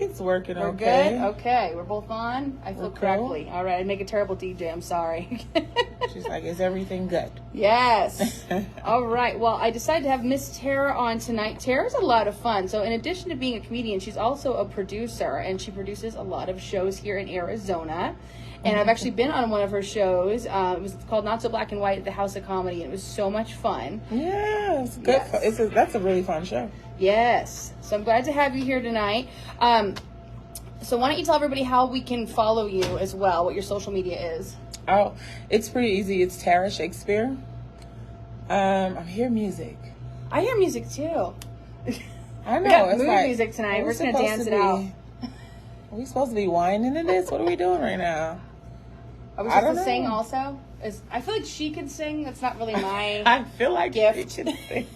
It's working. We're okay. good? Okay. We're both on? I feel We're correctly. cool. All right. I make a terrible DJ. I'm sorry. She's like, is everything good? Yes. All right. Well, I decided to have Miss Tara on tonight. Tara's a lot of fun. So in addition to being a comedian, she's also a producer, and she produces a lot of shows here in Arizona. And I've actually been on one of her shows. It was called Not So Black and White at the House of Comedy, and it was so much fun. Yeah, it's good. Yes. That's a really fun show. Yes. So I'm glad to have you here tonight. So why don't you tell everybody how we can follow you as well, what your social media is? Oh, it's pretty easy. It's Tara Shakespeare. I hear music. I hear music too. I know. We got it's mood like, music tonight. are We're just going to dance it out. Are we supposed to be whining in this? What are we doing right now? Are we supposed to sing also? I feel like she could sing. That's not really my I feel like gift. she can sing.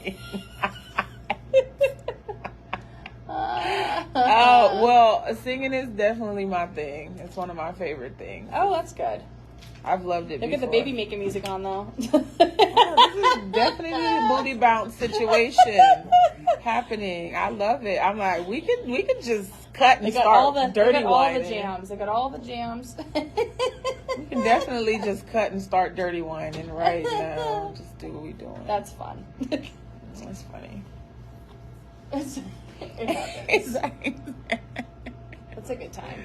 Oh, well, singing is definitely my thing. It's one of my favorite things. Oh, that's good. I've loved it Look before. at the baby making music on, though. This is definitely a booty bounce situation happening. I love it. I'm like, we could just cut and start dirty whining. They got all the jams. We can definitely just cut and start dirty whining right now. Just do what we're doing. That's fun. That's funny. It happens. That's a good time.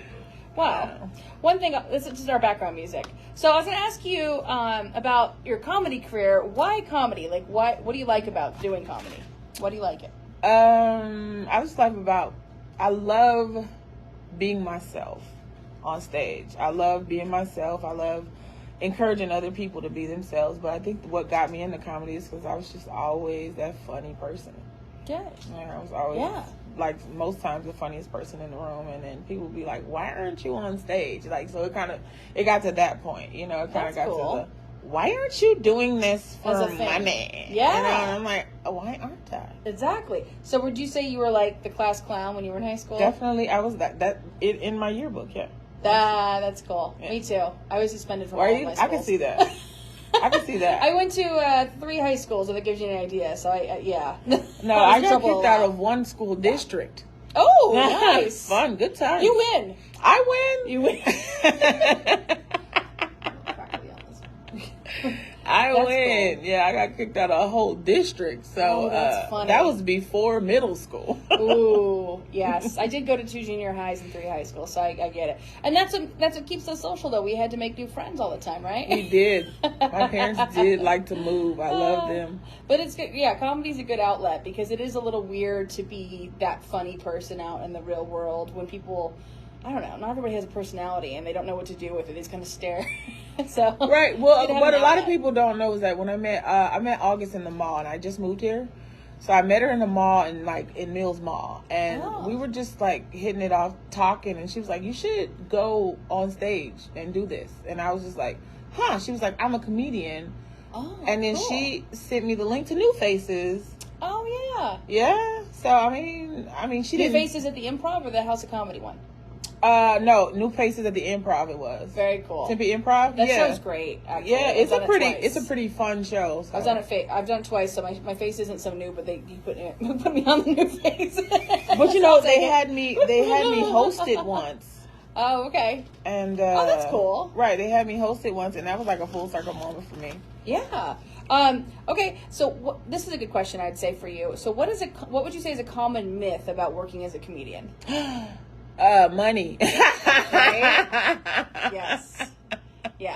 Wow. One thing, this is our background music. So I was going to ask you about your comedy career. Why comedy? Like, what do you like about doing comedy? Why do you like it? I love being myself on stage. I love being myself. I love encouraging other people to be themselves. But I think what got me into comedy is because I was just always that funny person. Yeah. I was always, like, most times the funniest person in the room. And then people would be like, why aren't you on stage? Like, so it got to that point, you know. It kind of got to the, why aren't you doing this for money? Yeah. And I'm like, why aren't I? Exactly. So would you say you were like the class clown when you were in high school? Definitely. I was in my yearbook, yeah. That's cool. Yeah. Me too. I was suspended from all of my schools. I can see that. I can see that. I went to 3 high schools, so that gives you an idea. So yeah. No, I got kicked out of one school district. Oh, nice. Fun, good time. You win. I win. You win. I win. Cool. Yeah, I got kicked out of a whole district. So that's funny. That was before middle school. Ooh, yes. I did go to 2 junior highs and 3 high schools, so I get it. And that's what keeps us social, though. We had to make new friends all the time, right? We did. My parents did like to move. I love them. But it's good. Yeah, comedy's a good outlet because it is a little weird to be that funny person out in the real world when people, I don't know, not everybody has a personality and they don't know what to do with it. They just kind of stare. So right. Well, what a lot of people don't know is that when I met August in the mall, and I just moved here, so I met her in the mall in Mills Mall, and we were just like hitting it off, talking, and she was like, "You should go on stage and do this," and I was just like, "Huh?" She was like, "I'm a comedian," and then she sent me the link to New Faces. Oh yeah. Yeah. So I mean, she didn't. New Faces at the Improv or the House of Comedy one? No, New Faces at the Improv. It was very cool. Tempe Improv. That show's great. Actually. Yeah, it's a pretty fun show. So. I've done it twice, so my face isn't so new, but you put me on the New Face. But you know, they had me hosted once. Oh, okay. And that's cool. Right, they had me hosted once, and that was like a full circle moment for me. Yeah. Okay. So this is a good question, I'd say, for you. So what would you say is a common myth about working as a comedian? Money. Right? Yes. Yeah.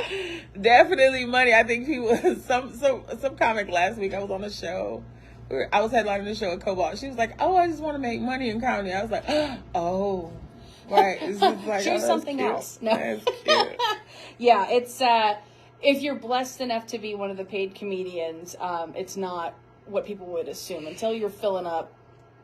Definitely money. I think people. Some comic last week. I was on a show. I was headlining the show at Cobalt. She was like, "Oh, I just want to make money in comedy." I was like, "Oh, right." It's just like, choose something cute. else. No. That's cute. Yeah, it's if you're blessed enough to be one of the paid comedians, it's not what people would assume until you're filling up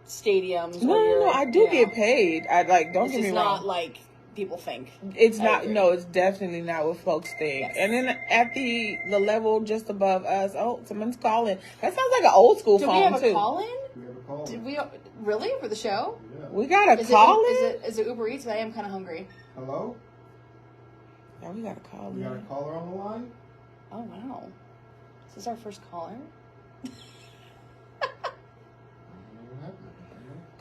stadiums. No, I do get paid. I don't get me wrong. It's not like people think. It's not. No, it's definitely not what folks think. Yes. And then at the level just above us, someone's calling. That sounds like an old school phone too. Do we have a call-in? We have a call. Did we really for the show? Yeah. We got a call-in. Is it Uber Eats? I am kind of hungry. Hello? Yeah, we got a call. We got a caller on the line. Oh wow! Is this our first caller?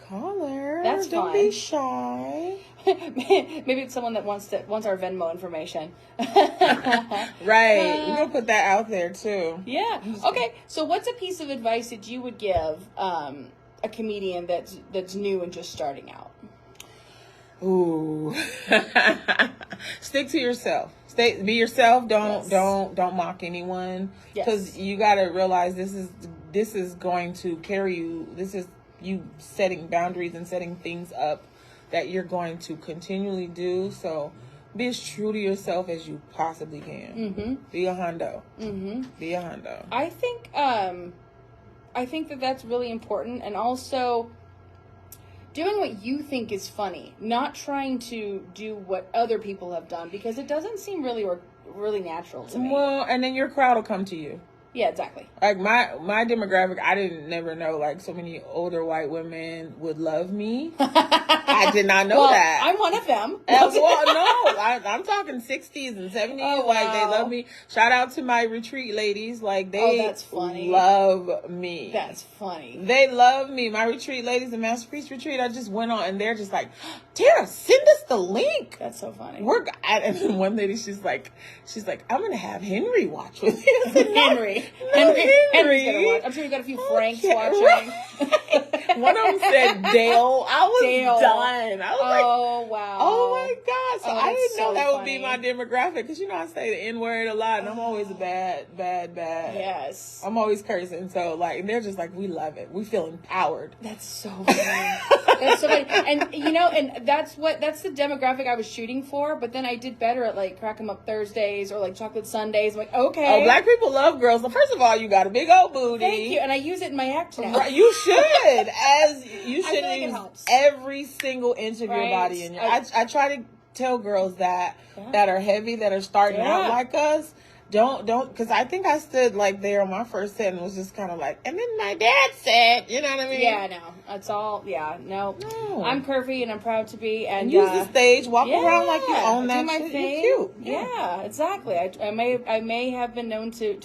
Caller. That's that's don't fun. be shy. Maybe it's someone that wants our Venmo information. Right. We're gonna put that out there too. Yeah. Okay. So, what's a piece of advice that you would give a comedian that's new and just starting out? Ooh. Stick to yourself. Be yourself. Don't mock anyone. Because you gotta realize this is going to carry you. This is you setting boundaries and setting things up that you're going to continually do. So be as true to yourself as you possibly can. Mm-hmm. Be a hundo. Mm-hmm. Be a hundo. I think that that's really important, and also doing what you think is funny, not trying to do what other people have done, because it doesn't seem really natural to me. Well, and then your crowd will come to you. Yeah, exactly. Like my demographic, I didn't never know like so many older white women would love me. I did not know that. I'm one of them. Well, no, I'm talking 60s and 70s. Oh, Like they wow. love me. Shout out to my retreat ladies. Like they that's funny. love me. That's funny. They love me. My retreat ladies, the Masterpiece retreat, I just went on and they're just like, Tara, send us the link. That's so funny. And then one lady, she's like, I'm gonna have Henry watch with you. I said, Henry's gonna watch. I'm sure you got a few Franks watching. Right. One of them said Dale. I was done. I was like, oh wow. oh my god. So I didn't know that would funny. be my demographic, because you know I say the N word a lot, and I'm always a bad. Yes. I'm always cursing. So like they're just like, we love it. We feel empowered. That's so funny. That's so funny. And you know, and that's the demographic I was shooting for, but then I did better at like Crack 'em Up Thursdays or like Chocolate Sundays. I'm like, okay. Oh, black people love girls. So first of all, you got a big old booty. Thank you. And I use it in my act now. Right, you should. As you should like it use helps. every single inch of your body in your I try to tell girls that are heavy, that are starting out like us, don't, because I think I stood like there on my first set and was just kind of like, and then my dad said, you know what I mean? Yeah, no, that's all. Yeah, no. I'm curvy and I'm proud to be, and use the stage, walk around like you own that my shit. thing. You're cute. Yeah, exactly. I may have been known to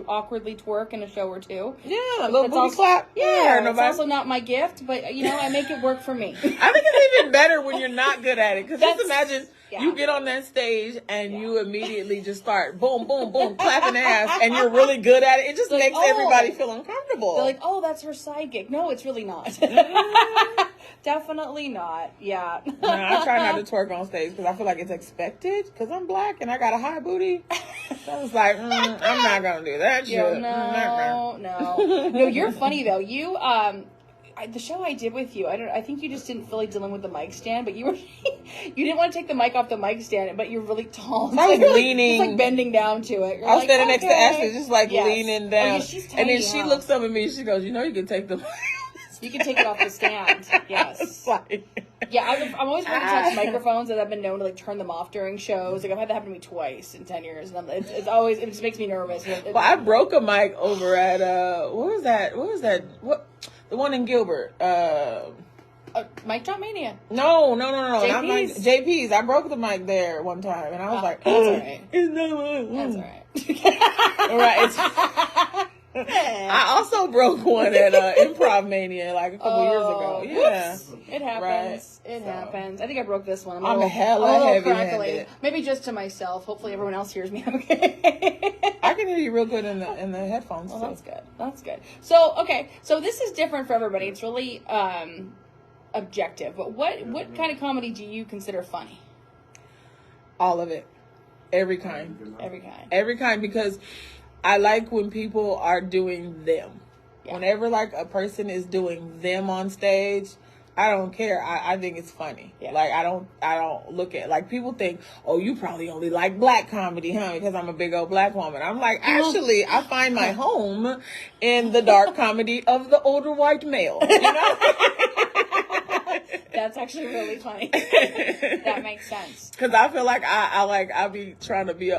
awkwardly twerk in a show or two. Yeah, a little booty clap. Yeah, it's also not my gift, but you know, I make it work for me. I think it's even better when you're not good at it, because just imagine. Yeah. You get on that stage and you immediately just start boom, boom, boom, clapping ass, and you're really good at it. It just makes everybody feel uncomfortable. They're like, oh, that's her side gig. No, it's really not. Definitely not. Yeah. No, I try not to twerk on stage because I feel like it's expected, because I'm black and I got a high booty. So I was like, I'm not going to do that shit. No, you're funny though. You, the show I did with you, I think you just didn't feel like dealing with the mic stand, but you didn't want to take the mic off the mic stand, but you're really tall. I was leaning. Just like bending down to it. I was standing next to Ashley, just like leaning down. Oh, yeah, she's tiny, and then she looks up at me, she goes, you know you can take the mic. You can take it off the stand. Yes. Yeah, I'm always worried to touch microphones, and I've been known to like turn them off during shows. Like I've had that happen to me twice in 10 years, and it just makes me nervous. Well, I broke a mic over at what was that? The one in Gilbert. Mic Drop Mania. No. JP's. JP's. I broke the mic there one time, and I was like, that's all right. It's not mine. That's all right. All right. I also broke one at Improv Mania like a couple years ago. Yeah. Whoops. It happens. Right. It happens. I think I broke this one. I'm a hella heavy-handed. Maybe just to myself. Hopefully everyone else hears me okay. I can hear you real good in the headphones. Well, that's good. That's good. So, okay. So this is different for everybody. It's really objective. But what kind of comedy do you consider funny? All of it. Every kind. Every kind, because I like when people are doing them. Yeah. Whenever like a person is doing them on stage, I don't care. I think it's funny. Yeah. Like I don't look at, like, people think, oh, you probably only like black comedy, huh? Because I'm a big old black woman. I'm like, actually, I find my home in the dark comedy of the older white male. You know? That's actually really funny. That makes sense. Because I feel like I be trying to be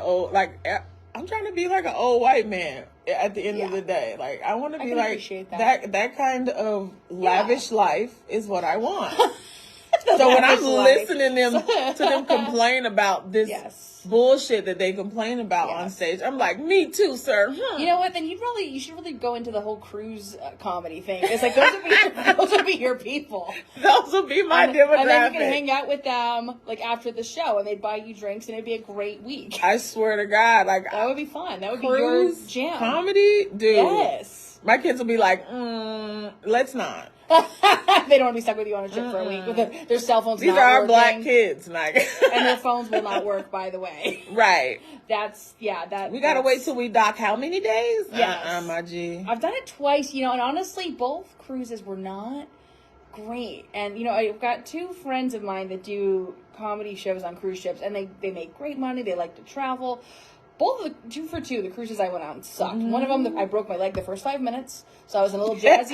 I'm trying to be like an old white man at the end of the day. Like, I want to be like that kind of lavish life is what I want. the So when I'm weather's like. listening to them complain about this Yes. bullshit that they complain about on stage, I'm like, me too, sir. You know what? Then you should really go into the whole cruise comedy thing. It's like those would be your people. Those will be my demographic. And then you can hang out with them like after the show, and they'd buy you drinks, and it'd be a great week. I swear to God, like that would be fun. That would be cruise your jam. comedy, dude. Yes. My kids will be like, let's not. They don't want to be stuck with you on a trip for a week with their cell phones. These not are our working, black kids, like, and their phones will not work. By the way, right? We gotta wait till we dock. How many days? Yes, my G. I've done it twice, and honestly, both cruises were not great. And I've got two friends of mine that do comedy shows on cruise ships, and they make great money. They like to travel. Both of the 2 for 2, the cruises I went on sucked. One of them, I broke my leg the first 5 minutes, so I was in a little jazzy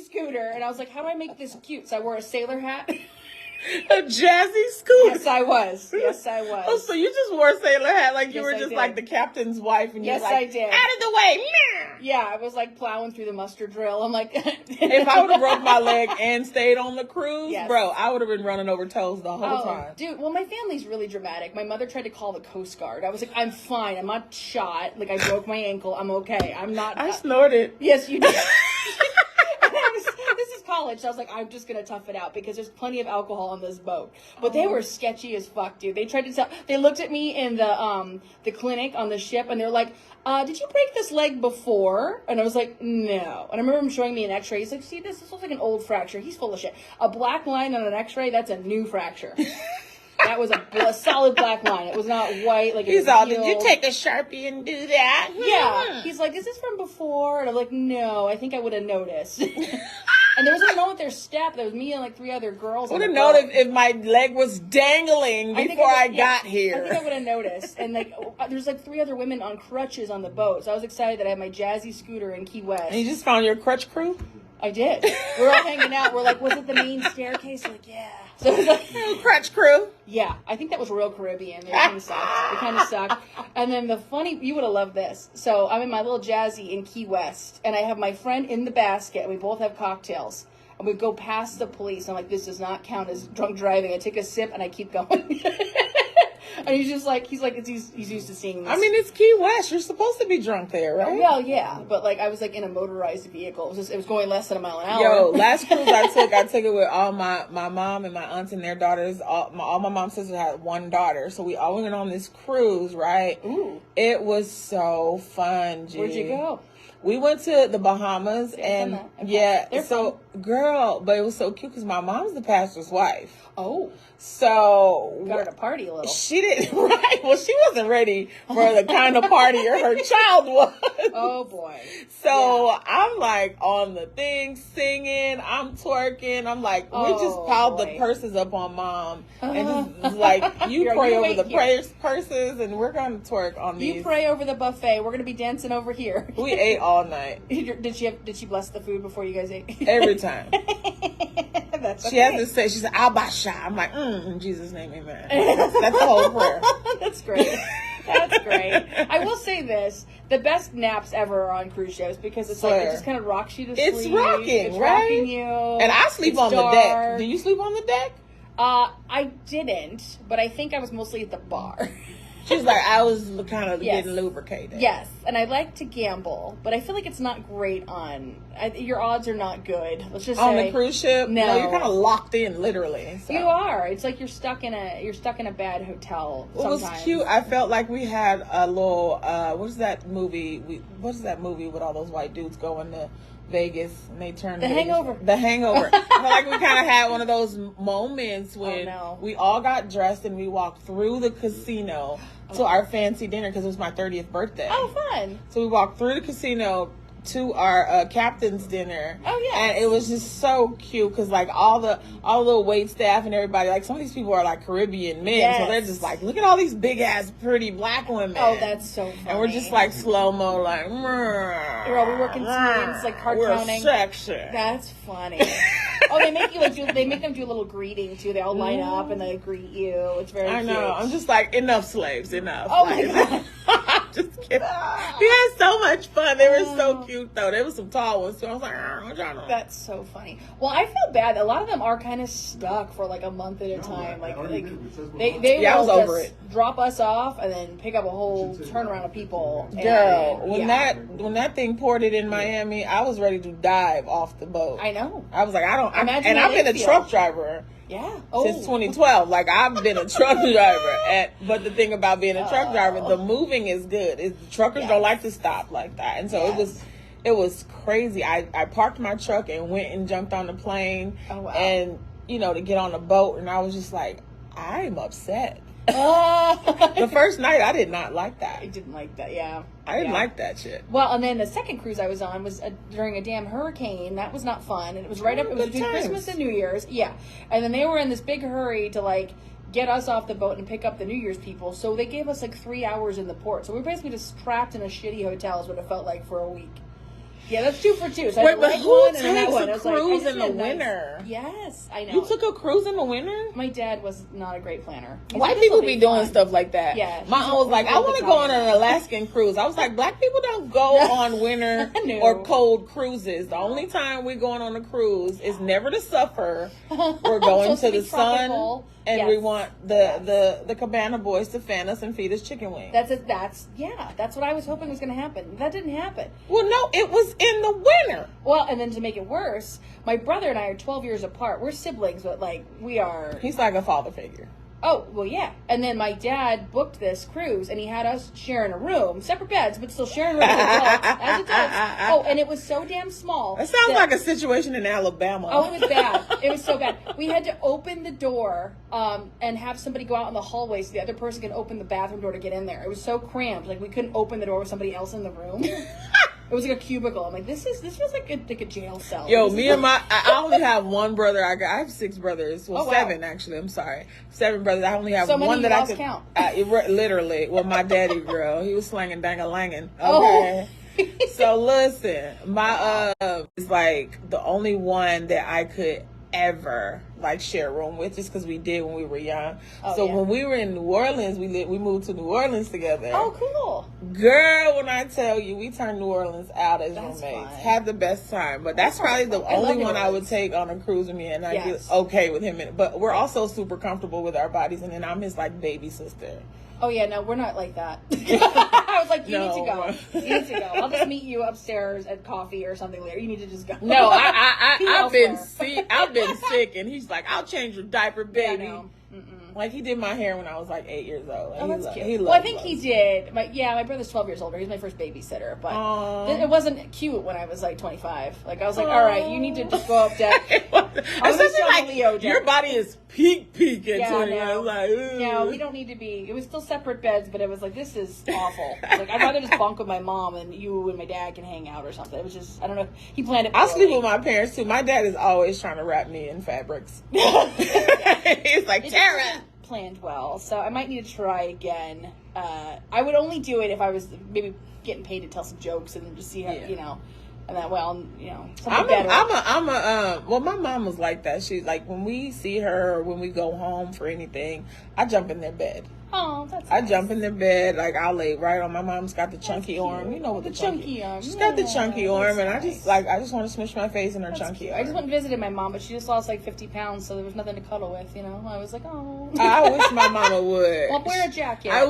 scooter, and I was like, how do I make this cute? So I wore a sailor hat. A jazzy scooter. Yes, I was. Oh, so you just wore a sailor hat like you were just like the captain's wife, and yes, you're like, I did. Out of the way. Yeah, I was like plowing through the muster drill. I'm like, if I would have broke my leg and stayed on the cruise, yes. bro, I would have been running over toes the whole time. Dude, well, my family's really dramatic. My mother tried to call the Coast Guard. I was like, I'm fine. I'm not shot. Like, I broke my ankle. I'm okay. I'm not. I snorted. Yes, you did. This is college, so I was like, I'm just gonna tough it out because there's plenty of alcohol on this boat. But they were sketchy as fuck, dude. They tried to tell. They looked at me in the clinic on the ship, and they're like, "Did you break this leg before?" And I was like, "No." And I remember him showing me an X-ray. He's like, "See, this looks like an old fracture." He's full of shit. A black line on an X-ray, that's a new fracture. That was a solid black line. It was not white. Like he's all, did you take a Sharpie and do that? Yeah. He's like, is this from before? And I'm like, no, I think I would have noticed. And there was no one with their step. There was me and like 3 other girls. I would have noticed if my leg was dangling before I got here. I think I would have noticed. And like, there's like 3 other women on crutches on the boat. So I was excited that I had my jazzy scooter in Key West. And you just found your crutch crew? I did. We're all hanging out. We're like, was it the main staircase? We're like, yeah. So it was like, crutch crew. Yeah, I think that was real Caribbean. They kind of sucked. They kind of sucked. And then you would have loved this. So I'm in my little jazzy in Key West, and I have my friend in the basket, and we both have cocktails. And we go past the police. I'm like, this does not count as drunk driving. I take a sip, and I keep going. And he's just like, he's used to seeing this. I mean, it's Key West. You're supposed to be drunk there, right? Well, yeah, but like I was like in a motorized vehicle. It was going less than a mile an hour. Yo, last cruise I took it with all my mom and my aunts and their daughters. All my mom's sisters had one daughter, so we all went on this cruise, right? Ooh, it was so fun, G. Where'd you go? We went to the Bahamas, and They're so fun. Girl, but it was so cute because my mom's the pastor's wife. Oh. So got her to party a little. She didn't, right? Well, she wasn't ready for the kind of party her child was. Oh boy. So I'm like on the thing singing, I'm twerking. I'm like, we just piled the purses up on mom and just like you pray over the purses and we're gonna twerk on these. You pray over the buffet. We're gonna be dancing over here. We ate all night. Did she bless the food before you guys ate? Every time. That's she has to say, she said, Abasha. I'm like, in Jesus' name, amen. That's the whole prayer. That's great. That's great. I will say this. The best naps ever are on cruise ships because it's like, it just kind of rocks you to sleep. It's rocking, it's right? Rocking you. And I sleep on the deck. Do you sleep on the deck? I didn't, but I think I was mostly at the bar. She's like, I was kind of getting lubricated. Yes, and I like to gamble, but I feel like it's not great on. Your odds are not good. Let's just say on the cruise ship. No, you're kind of locked in, literally. So. You are. It's like you're stuck in a bad hotel. Sometimes. It was cute. I felt like we had a little. What's that movie? What's that movie with all those white dudes going to Vegas and they turn The Hangover. The Hangover. I feel like we kind of had one of those moments when we all got dressed and we walked through the casino to our fancy dinner because it was my 30th birthday. Oh, fun! So we walked through the casino to our captain's dinner. Oh yeah, and it was just so cute because like all the wait staff and everybody, like some of these people are like Caribbean men, so they're just like, look at all these big ass pretty black women. Oh, that's so funny. And we're just like slow mo, like we're working teams, like card counting. Sexy. That's funny. Oh, they make them do a little greeting too. They all line up and they greet you. It's very. I know. Cute. I'm just like, enough slaves, enough. Oh my god. just kidding. We had so much fun. They were so cute, though. There was some tall ones, too. I was like, I'm trying to. That's so funny. Well, I feel bad. A lot of them are kind of stuck for like a month at a time. Like they I was will over just it. drop us off and then pick up a whole turnaround of people. Girl, And, when that thing ported in Miami, I was ready to dive off the boat. I know. I was like, and Imagine I've been a feels. truck driver. Yeah. Since 2012. Like, I've been a truck driver. But the thing about being a truck driver, the moving is good. The truckers don't like to stop like that. And so it was crazy. I parked my truck and went and jumped on the plane. Oh, wow. And, to get on the boat. And I was just like, I'm upset. The first night, I did not like that. I didn't like that, yeah. I didn't like that shit. Well, and then the second cruise I was on was during a damn hurricane. That was not fun. And it was right up, it was between Christmas and New Year's. Yeah. And then they were in this big hurry to, like, get us off the boat and pick up the New Year's people. So they gave us, like, 3 hours in the port. So we were basically just trapped in a shitty hotel is what it felt like for a week. Yeah, that's 2 for 2. So wait, but who takes a cruise in the winter? winter? Yes, I know. You took a cruise in the winter? My dad was not a great planner. White people be doing stuff like that. Yeah. My aunt was like, I want to go on an Alaskan cruise. I was like, black people don't go on winter or cold cruises. The only time we're going on a cruise is never to suffer. We're going to the sun. And we want the Cabana boys to fan us and feed us chicken wings. That's what I was hoping was going to happen. That didn't happen. Well, no, it was in the winter. Well, and then to make it worse, my brother and I are 12 years apart. We're siblings, but like we are. He's like a father figure. Oh, well, yeah. And then my dad booked this cruise, and he had us sharing a room, separate beds, but still sharing a room as adults. Oh, and it was so damn small. That sounds like a situation in Alabama. Oh, it was bad. It was so bad. We had to open the door and have somebody go out in the hallway so the other person can open the bathroom door to get in there. It was so cramped. Like, we couldn't open the door with somebody else in the room. It was like a cubicle. I'm like, this feels like a jail cell. Yo, I only have one brother. I have 6 brothers. Well, 7 actually. I'm sorry, 7 brothers. I only have so one that I could count. Literally, well, my daddy girl, he was slanging dang-a-langin'. Okay. Oh. So listen, my is like the only one that I could ever like share a room with, just because we did when we were young. When we were in New Orleans, we moved to New Orleans together. Oh, cool. Girl, when I tell you, we turned New Orleans out as roommates. Fun. Had the best time. But that's probably the only one I would take on a cruise with me, and I'd be okay with him. But we're also super comfortable with our bodies, and then I'm his like baby sister. Oh yeah, no, we're not like that. I was like, you need to go. You need to go. I'll just meet you upstairs at coffee or something later. You need to just go. No, I've been sick, and he's like, I'll change your diaper, baby. Yeah, no. Like, he did my hair when I was like 8 years old. Oh, that's cute. Well, I think he did. My brother's 12 years older. He's my first babysitter. But it wasn't cute when I was like 25. Like, I was like, all right, you need to just go up deck. Especially like, Leo your body is peak at 20. No. I was like, ooh. No, we don't need to be. It was still separate beds, but it was like, this is awful. Like, I'd rather just bunk with my mom and you and my dad can hang out or something. It was just, I don't know. He planned it poorly. I sleep with my parents too. My dad is always trying to wrap me in fabrics. He's like, Tara. Planned well, so I might need to try again. I would only do it if I was maybe getting paid to tell some jokes and just see how, and that, something better. Well, my mom was like that. She's like, when we see her or when we go home for anything, I jump in their bed. Oh, that's I nice. jump in their bed, like, I'll lay right on. My mom's got the chunky arm. You know what the chunky arm. She's got the chunky arm, and I just want to smush my face in her chunky arm. I just went and visited my mom, but she just lost like 50 pounds, so there was nothing to cuddle with, I was like, oh. I wish my mama would. Well, wear a jacket. I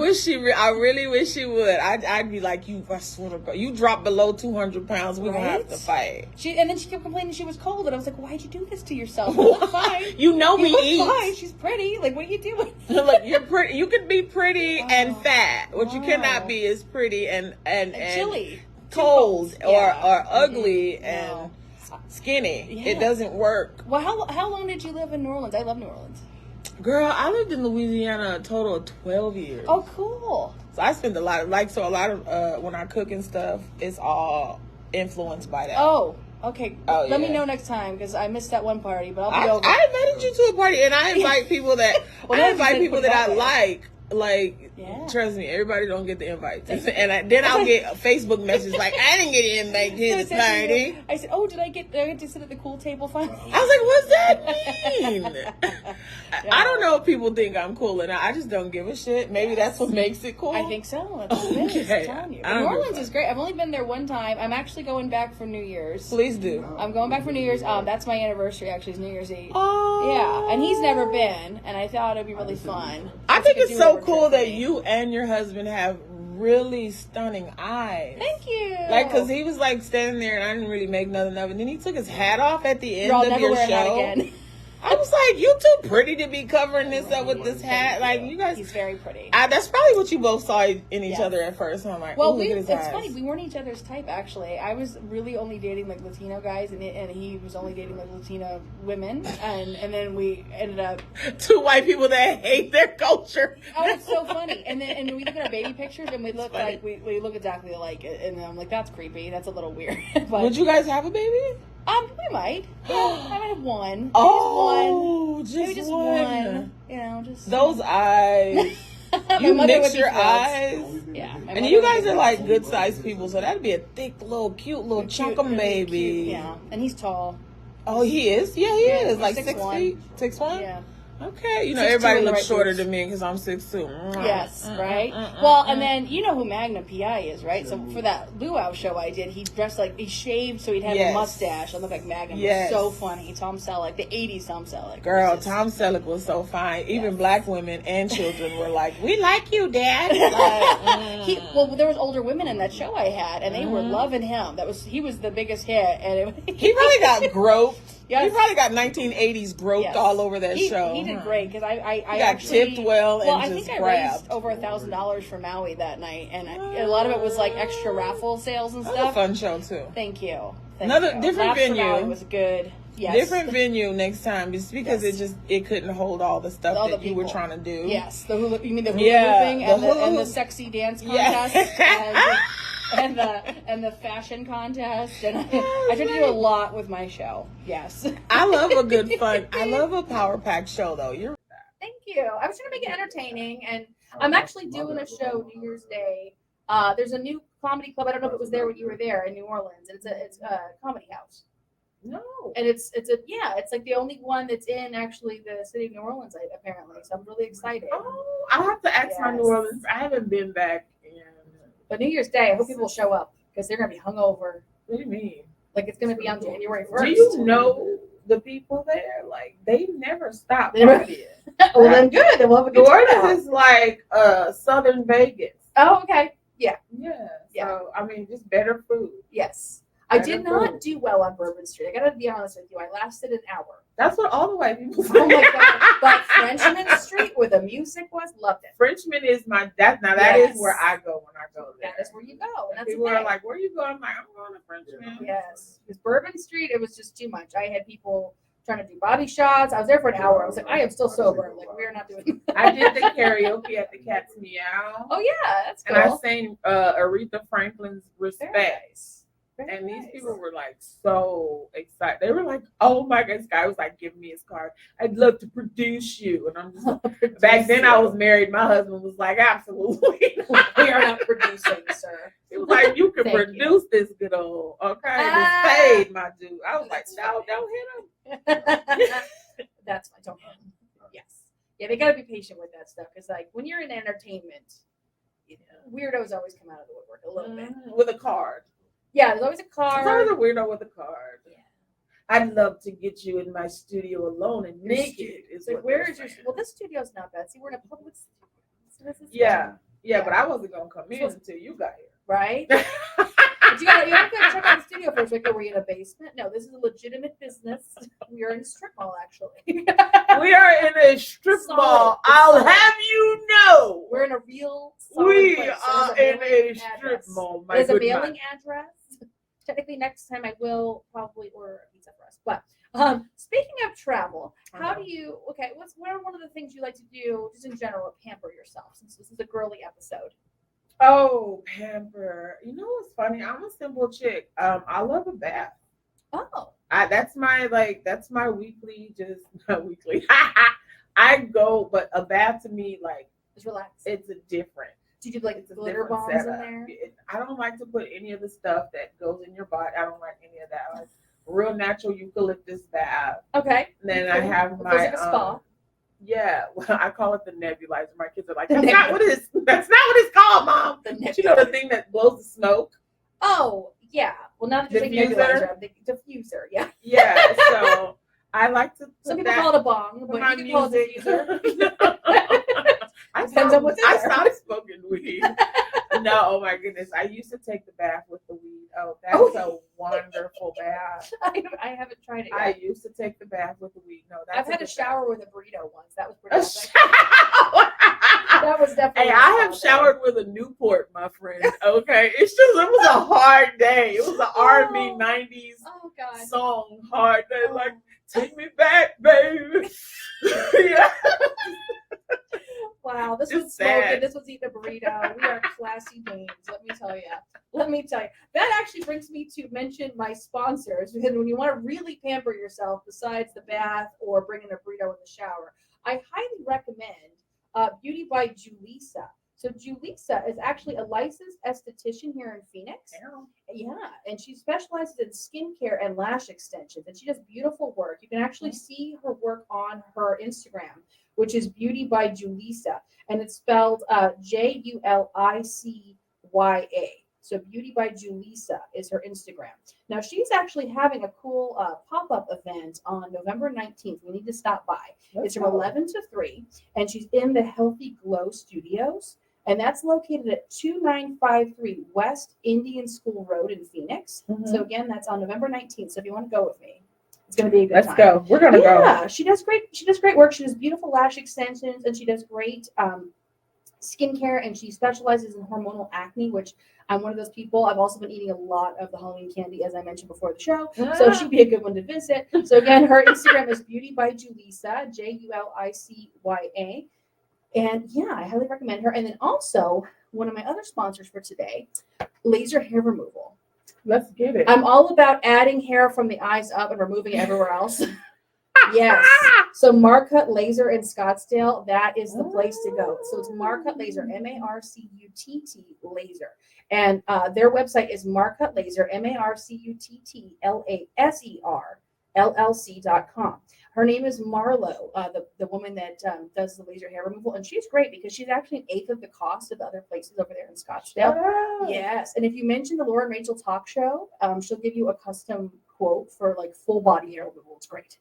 really wish she would. I'd be like, I swear to God, you drop below 200 pounds, we're going to have to fight. And then she kept complaining she was cold, and I was like, why'd you do this to yourself? You look fine. You we eat. Fine. She's pretty. Like, what are you doing? Look, you're pretty. You could be pretty and fat. What you cannot be is pretty and chilly, cold or ugly and skinny. Yeah. It doesn't work. Well, how long did you live in New Orleans? I love New Orleans. Girl, I lived in Louisiana a total of 12 years. Oh, cool. So I spent a lot of when I cook and stuff, it's all influenced by that. Oh, okay. Let me know next time, because I missed that one party, but I'll be over. I invited you to a party, and I invite people that I like. Like, Yeah. trust me, everybody don't get the invites. And then I'll get a Facebook message like, I didn't get an invite to this party. I said, oh, did I get to sit at the cool table finally? I was like, what's that mean? I don't know if people think I'm cool or not. I just don't give a shit. Maybe that's what makes it cool. I think so. That's what it is. I'm telling you. New Orleans is great. I've only been there one time. I'm actually going back for New Year's. Please do. I'm going back for New Year's. That's my anniversary, actually, is New Year's Eve. Oh. Yeah, and he's never been, and I thought it'd be really fun. I think it's so cool that you and your husband have really stunning eyes. Thank you. Like, because he was like standing there and I didn't really make nothing of it. And then he took his hat off at the end I'll of never your wear show. a hat again. I was like, you too pretty to be covering this up with this hat. Like, you guys. He's very pretty. That's probably what you both saw in each other at first. And I'm like, well, look at his eyes. It's funny. We weren't each other's type, actually. I was really only dating like Latino guys, and he was only dating like Latino women, and then we ended up two white people that hate their culture. Oh, it's so funny. And we look at our baby pictures, and we look like we look exactly alike. And I'm like, that's creepy. That's a little weird. But, would you guys have a baby? We might. Yeah, I might have one. Oh, just maybe just one. You know, just those eyes. You mix your eyes. Yeah. And you guys are like good sized people, so that'd be a thick, little, cute, little chunkum baby. Cute, yeah. And he's tall. Oh, he is? Yeah, he is. Like 6 feet? 6'1"? Yeah. Okay. You know, 6'2" everybody in the looks right shorter boots. than me because I'm 6'2". Yes, right? Well, and then you know who Magnum PI is, right? So for that luau show I did, he dressed like, he shaved so he'd have a mustache and look like Magnum. Yes. It was so funny. Tom Selleck, the 80s Tom Selleck. Girl, Tom Selleck was so fine. Even black women and children were like, we like you, Dad. Like, there was older women in that show I had, and they were loving him. He was the biggest hit. And he probably got groped. Yes. He probably got 1980s groped all over that show. He did great because I got actually, tipped well and I just think grabbed. I raised over $1,000 for Maui that night, and a lot of it was like extra raffle sales and that stuff. was a fun show too. Thank you. Different Laughs venue. For Maui was good. Yes. Different venue next time, just because it couldn't hold all the stuff that you were trying to do. Yes, you mean the hula thing and the sexy dance contest. Yeah. And the fashion contest, and I try to do a lot with my show. Yes, I love a good fun. I love a power packed show though. Thank you. I was trying to make it entertaining, and I'm actually doing a show New Year's Day. There's a new comedy club. I don't know if it was there when you were there in New Orleans. It's a comedy house. No, and it's like the only one that's in actually the city of New Orleans apparently. So I'm really excited. Oh, I'll have to ask my New Orleans. I haven't been back. But New Year's Day, I hope people will show up because they're going to be hungover. What do you mean? Like it's going to be on January 1st. Do you know the people there? Like they never stop partying. Well, then good. Then we'll have a good New Orleans is like Southern Vegas. Oh, okay. Yeah. Yeah. So I mean, just better food. Yes. I did not do well on Bourbon Street. I got to be honest with you. I lasted an hour. That's what all the white people say. Oh my God. But Frenchman Street, where the music was, loved it. Frenchman is that is where I go when I go there. That is where you go. And that's people are like, where are you going? I'm like, I'm going to Frenchman. Yes. Because Bourbon Street, it was just too much. I had people trying to do body shots. I was there for an hour. I was like, I am still sober. Like, we're not doing that. I did the karaoke at the Cat's Meow. Oh, yeah. That's cool. And I sang Aretha Franklin's Respect. Nice. And these people were like so excited. They were like, "Oh my God!" This guy was like, "Give me his card. I'd love to produce you." And I'm just like, back then I was married. My husband was like, "Absolutely, we are not producing, sir." He was like, "You can produce this good old this fade, my dude." I was like, "No, don't hit him." That's my don't hit him. Yes, yeah, they got to be patient with that stuff because like when you're in entertainment, weirdos always come out of the woodwork a little bit with a card. Yeah, there's always a card. There's always a weirdo with a card. Yeah. I'd love to get you in my studio alone and naked. It's like, where is your? Well, this studio's not bad. See, we're in a public studio. So this is yeah, but I wasn't gonna come in until you got here, right? But you have to check out the studio first. Like, are we in a basement? No, this is a legitimate business. We are in a strip mall, actually. We are in a strip mall. I'll have you know. We're in a real. We are in a strip mall. There's a mailing address. Technically, next time I will probably order a pizza for us. But speaking of travel, how do you? Okay, what are one of the things you like to do, just in general, to pamper yourself? Since this is a girly episode. Oh, pamper. You know what's funny? I'm a simple chick. I love a bath. Oh. That's my weekly, just not weekly. I go, but a bath to me, like Just relax. It's a different. Do you do like It's a glitter different bombs setup. in there? I don't like to put any of the stuff that goes in your body. I don't like any of that. I like real natural eucalyptus bath. Okay. And then I have It feels my like a spa. yeah, well, I call it the nebulizer. My kids are like, that's not what it's called, Mom. But you know the thing that blows the smoke? Oh, yeah. Well, not just like Diffuser? nebulizer, the diffuser, yeah. Yeah, so I like to put Some people that call it a bong, but my you can call it music. diffuser. Depends on what's in I there. stopped smoking weed. No, oh my goodness. I used to take the bath with the weed. Oh, that's a wonderful bath. I haven't tried it yet. I used to take the bath with the weed. No, that's I've had a good shower bath. with a burrito once. That was pretty A epic. shower. That was definitely. Hey, I have showered with a Newport, my friend. Okay, it was a hard day. It was an R&B 90s song, hard day. Like, take me back, baby. Yeah. Wow, this Just was smoking. sad. This was eating a burrito. We are classy dames. Let me tell you. That actually brings me to mention my sponsors, because when you want to really pamper yourself, besides the bath or bringing a burrito in the shower, I highly recommend Beauty by Julissa. So Julissa is actually a licensed esthetician here in Phoenix. Yeah, and she specializes in skincare and lash extensions, and she does beautiful work. You can actually see her work on her Instagram, which is Beauty by Julissa, and it's spelled Julicya. So Beauty by Julissa is her Instagram. Now she's actually having a cool pop-up event on November 19th. We need to stop by. It's from 11 to 3, and she's in the Healthy Glow Studios, and that's located at 2953 West Indian School Road in Phoenix. So again, that's on November 19th. So if you want to go with me, it's going to be a good time. Let's go. We're going to go. Yeah, she does great work. She does beautiful lash extensions, and she does great skincare, and she specializes in hormonal acne, which I'm one of those people. I've also been eating a lot of the Halloween candy, as I mentioned before the show. So she'd be a good one to visit. So again, her Instagram is Beauty by Julissa, Julicya. And yeah, I highly recommend her. And then also, one of my other sponsors for today, laser hair removal. Let's get it. I'm all about adding hair from the eyes up and removing it everywhere else. Yes. So Marcut Laser in Scottsdale, that is the place to go. So it's Marcut Laser, Marcutt Laser. And their website is Marcut Laser, MarcuttLaserLLC.com. Her name is Marlo, the woman that does the laser hair removal. And she's great because she's actually an eighth of the cost of the other places over there in Scottsdale. Yes. And if you mention the Laura and Rachel talk show, she'll give you a custom quote for like full body hair removal. It's great.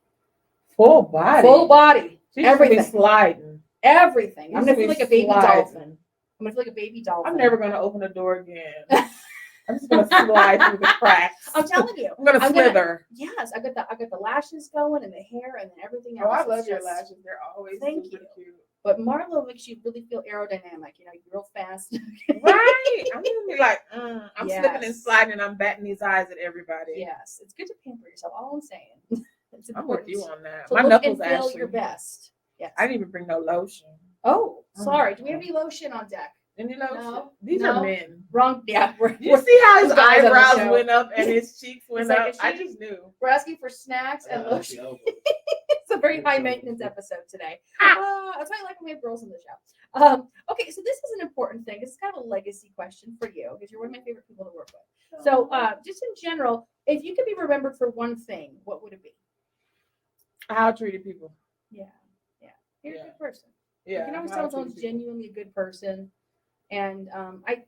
Full body. Full body. She's everything. Sliding. Everything. I'm going to feel like a baby sliding. dolphin. I'm going to feel like a baby dolphin. I'm never going to open the door again. I'm just going to slide through the cracks. I'm telling you. I'm going to slither. Yes. I got the lashes going and the hair and then everything else. Oh, I love your lashes. They're always super cute. But Marlo makes you really feel aerodynamic. You know, you're real fast. Right. I'm going to be like, I'm slipping and sliding and I'm batting these eyes at everybody. Yes. It's good to pamper yourself. All I'm saying. I'm with you on that. So my look knuckles and feel actually. your best. Yes. I didn't even bring no lotion. Oh, sorry. Do we have any lotion on deck? Any lotion? No. These are men. Wrong. Yeah. You see how his eyebrows went up and his cheeks went up? I just knew. We're asking for snacks and lotion. It's a very high maintenance episode today. That's why I like when we have girls on the show. Okay, so this is an important thing. This is kind of a legacy question for you because you're one of my favorite people to work with. So just in general, if you could be remembered for one thing, what would it be? How I treated people. Yeah. You're a good person. Yeah. You can always tell someone's genuinely a good person. And I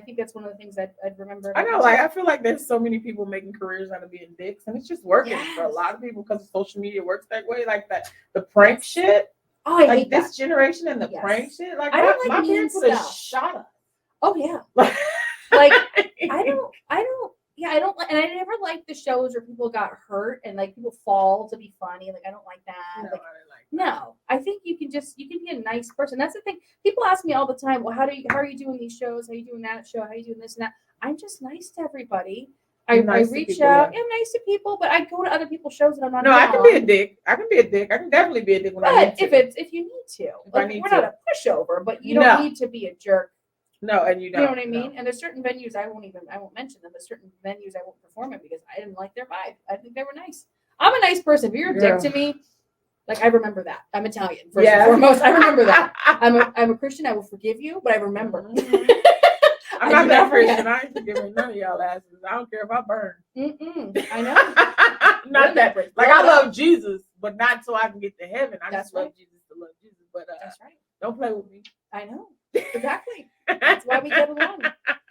think that's one of the things that I'd remember. I know, I feel like there's so many people making careers out of being dicks, and it's just working for a lot of people because social media works that way. Like the prank shit. Oh, I hate this generation and the prank shit. Like my parents would have shot us. Oh yeah. I don't and I never liked the shows where people got hurt and like people fall to be funny. Like I don't like that. No, I didn't like that. No, I think you can be a nice person. That's the thing. People ask me all the time, well, how are you doing these shows? How are you doing that show? How are you doing this and that? I'm just nice to everybody. I reach out. Yeah. I'm nice to people, but I go to other people's shows and I'm not. No, I can be a dick. I can definitely be a dick when I need to. If you need to. We're not a pushover, but you don't need to be a jerk. No, and you don't. You know what I mean? No. And there's certain venues I won't mention them, but certain venues I won't perform in because I didn't like their vibe. I think they were nice. I'm a nice person. If you're a dick to me, Like I remember that. I'm Italian first and foremost. I remember that. I'm a Christian. I will forgive you, but I remember. I'm not that Christian. I ain't forgiving none of y'all asses. I don't care if I burn. I know. Not that. Like I love Jesus, but not so I can get to heaven. I just love Jesus to love Jesus. But that's right. Don't play with me. I know. Exactly. That's why we get along.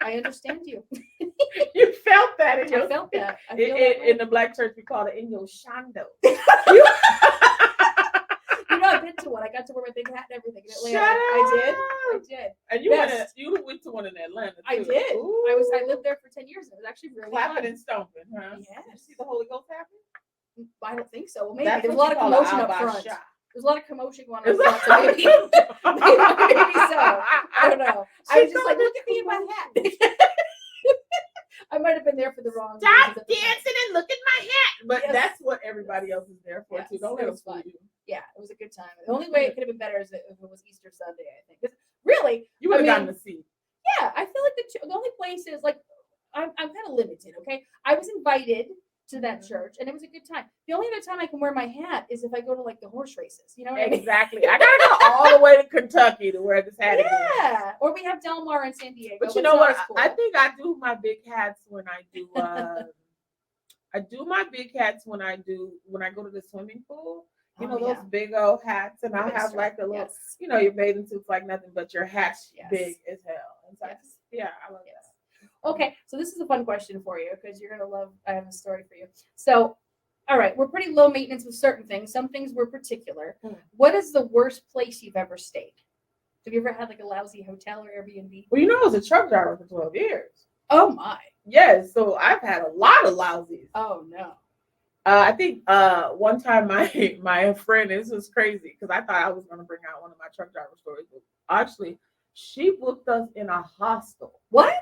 I understand you. You felt that in your. I felt that. In the black church, we call it in your shando. I've been to one. I got to wear my big hat and everything in Atlanta. Shut up. I did. And you went to one in Atlanta too. I did. Ooh. I lived there for 10 years. It was actually really clapping fun. And stomping, huh? Yes. Did you see the Holy Ghost happen? I don't think so. Well, maybe That's there's a lot of commotion up front. Shot. There's a lot of commotion going on. So maybe so. I don't know. I was just like, look at me in my hat. I might have been there for the wrong reason. Stop dancing and look at my hat. But that's what everybody else is there for too. Don't let us fool you. Yeah, it was a good time. The only way it could have been better is if it was Easter Sunday, I think. Really, you would have gotten to see. Yeah, I feel like the only place is like I'm kind of limited. Okay, I was invited to that church, and it was a good time. The only other time I can wear my hat is if I go to like the horse races. You know what exactly. I gotta go all the way to Kentucky to wear this hat. Yeah, or we have Del Mar in San Diego. But you know what? Cool. I think I do my big hats when I do. I do my big hats when I go to the swimming pool. You know those big old hats, and I have like a little. You know, your bathing suit's like nothing, but your hat's big as hell. And so I love that. Okay, so this is a fun question for you because you're gonna love. I have a story for you. So, all right, we're pretty low maintenance with certain things. Some things we're particular. What is the worst place you've ever stayed? Have you ever had like a lousy hotel or Airbnb? Well, I was a truck driver for 12 years. Oh my. Yes, so I've had a lot of lousies. Oh no. I think one time my friend, this was crazy because I thought I was gonna bring out one of my truck driver stories, but actually, she booked us in a hostel. What?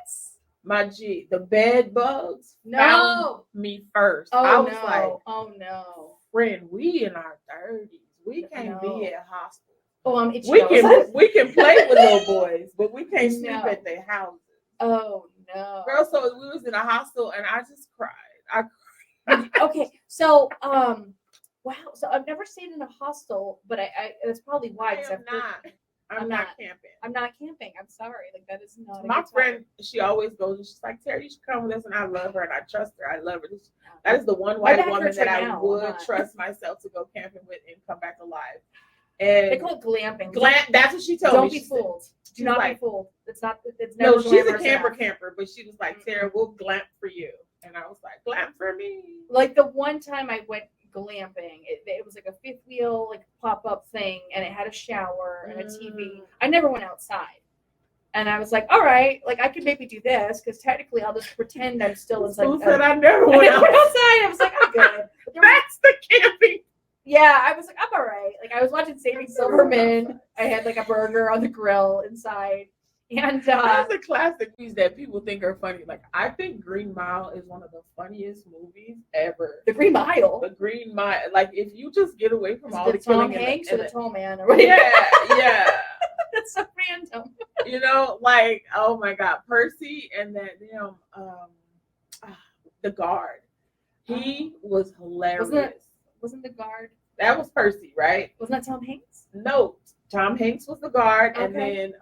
My G, the bed bugs found me first. Oh, I was like, oh no. Friend, we in our 30s. We can't be at hospitals. Oh, I'm itchy. We can play with little boys, but we can't sleep at their houses. Oh no. Girl, so we was in a hostel and I just cried. Okay, so wow. So I've never stayed in a hostel, but I that's probably why. I'm not camping. I'm not camping. I'm sorry. Like that is not. My friend, she always goes and she's like, Tara, you should come with us, and I love her and I trust her. I love her. That is the one white woman that I would trust myself to go camping with and come back alive. And they call it glamping. That's what she told me. Don't be fooled. Do not be fooled. It's not. It's never. No, she's a camper, but she was like, Tara, we'll glamp for you, and I was like, glamp for me. Like the one time I went glamping, it was like a fifth wheel like pop-up thing, and it had a shower and a TV. I never went outside, and I was like, all right, like I could maybe do this because technically I'll just pretend I'm still inside. Who said I never went outside? I was like, I'm good. That's the camping. Yeah, I was like, I'm all right. Like I was watching Sadie Silverman. I had like a burger on the grill inside. And that's a classic movies that people think are funny. Like I think Green Mile is one of the funniest movies ever. The Green Mile. The Green Mile. Like if you just get away from all the Tom Hanks or the Tall Man or whatever. Yeah. That's so random. Like oh my God, Percy and then the guard. He was hilarious. Wasn't the guard? That was Percy, right? Wasn't that Tom Hanks? No. Tom Hanks was the guard, and then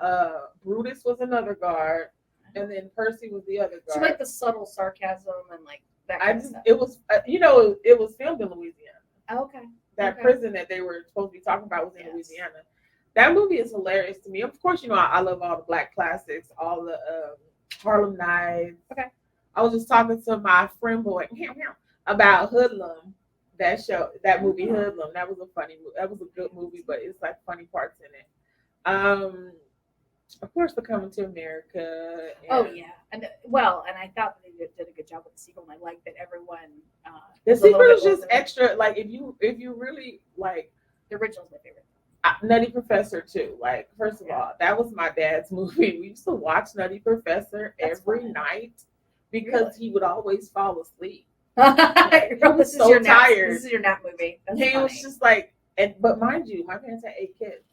Brutus was another guard, and then Percy was the other guard. So like the subtle sarcasm and like that kind of stuff. It was, it was filmed in Louisiana. Okay. That prison that they were supposed to be talking about was in Louisiana. That movie is hilarious to me. Of course, I love all the black classics, all the Harlem Nights. Okay. I was just talking to my friend boy about Hoodlum. That movie Hoodlum, that was a good movie, but it's like funny parts in it. Of course, The Coming to America. And I thought that they did a good job with the sequel, and I like that everyone. The sequel is just extra. Like if you really like, the original's my favorite. Nutty Professor too. Like first of all, that was my dad's movie. We used to watch Nutty Professor every night because he would always fall asleep. This is your tired. This is your nap movie. He was just like, but mind you, my parents had 8 kids,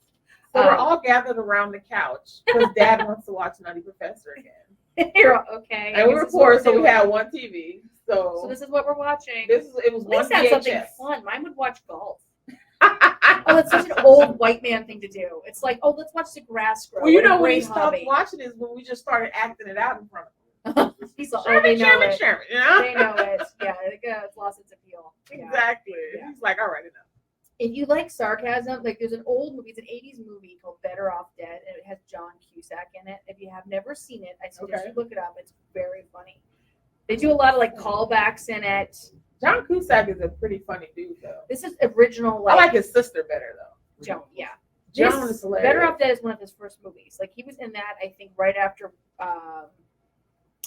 so we're all gathered around the couch because Dad wants to watch Nutty Professor again. You're okay. And we were poor, so we had one TV. So this is what we're watching. It was one VHS. Something fun. Mine would watch golf. Oh, it's such an old white man thing to do. It's like, oh, let's watch the grass grow. Well, you What a know, when great he stopped hobby. watching this, when we just started acting it out in front of him. He's like, Sherman, oh, they know Sherman, it. Sherman, you know? They know it. Yeah, it's lost its appeal. Yeah. Exactly. Yeah. He's like, all right, enough. If you like sarcasm, like there's an old movie, it's an 80s movie called Better Off Dead, and it has John Cusack in it. If you have never seen it, I suggest you look it up. It's very funny. They do a lot of like callbacks in it. John Cusack is a pretty funny dude, though. This is original. I like his sister better, though. Joan, yeah. Joan is hilarious. Better Off Dead is one of his first movies. Like he was in that, I think, right after.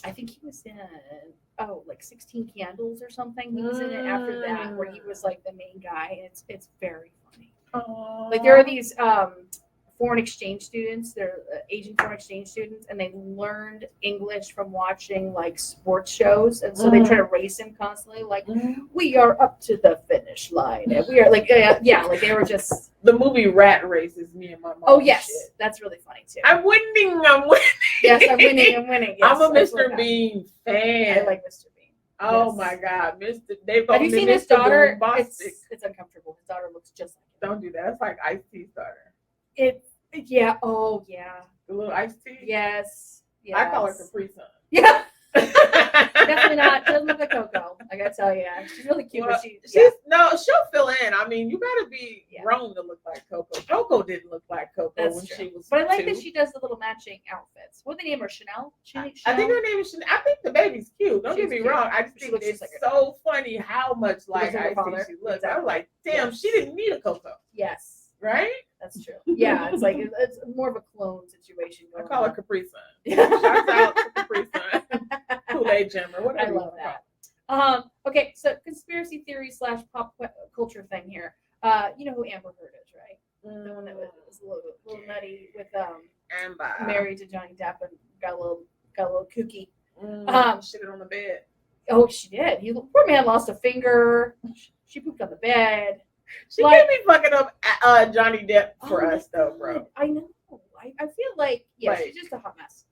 I think he was in like 16 Candles or something. He was in it after that, where he was like the main guy. And it's very funny. Aww. Like there are these foreign exchange students. They're Asian foreign exchange students, and they learned English from watching like sports shows, and so they try to race him constantly. Like we are up to the finish line, and we are like like they were just. The movie Rat Race is me and my mom. Oh yes, that's really funny too. I'm winning. Yes, I'm winning. Yes, I'm a Mr. Bean fan. I like Mr. Bean. Oh yes. my God, Mr. They've Have you seen his daughter? It's uncomfortable. His daughter looks just like him. Don't do that. It's like Ice-T's daughter. Oh yeah. The little Ice-T? Yes. I call her Capri Sun. Yeah. Definitely not. She doesn't look like Coco. I gotta tell you. She's really cute, Well, but no, she'll fill in. I mean, you gotta be grown to look like Coco. Coco didn't look like Coco when she was But I like 2. that she does the little matching outfits. What do they name her? Chanel? I think her name is Chanel. I think the baby's cute. Don't get me wrong. I just think it's so funny how much like Ice-T she looks. I was like, damn, she didn't need a Coco. Yes. Right? That's true. Yeah, it's like it's more of a clone situation. I call her Capri Sun. Yeah. Shouts out to Capri Sun. Kool-Aid Jimmer, whatever. I love that. Okay, so conspiracy theory / pop culture thing here. You know who Amber Heard is, right? The one that was a little nutty with Amber. married to Johnny Depp and got a little kooky. Shit on the bed. Oh, she did. Poor man lost a finger. She pooped on the bed. She can't be fucking up Johnny Depp for us, though, bro. I know. I feel like she's just a hot mess.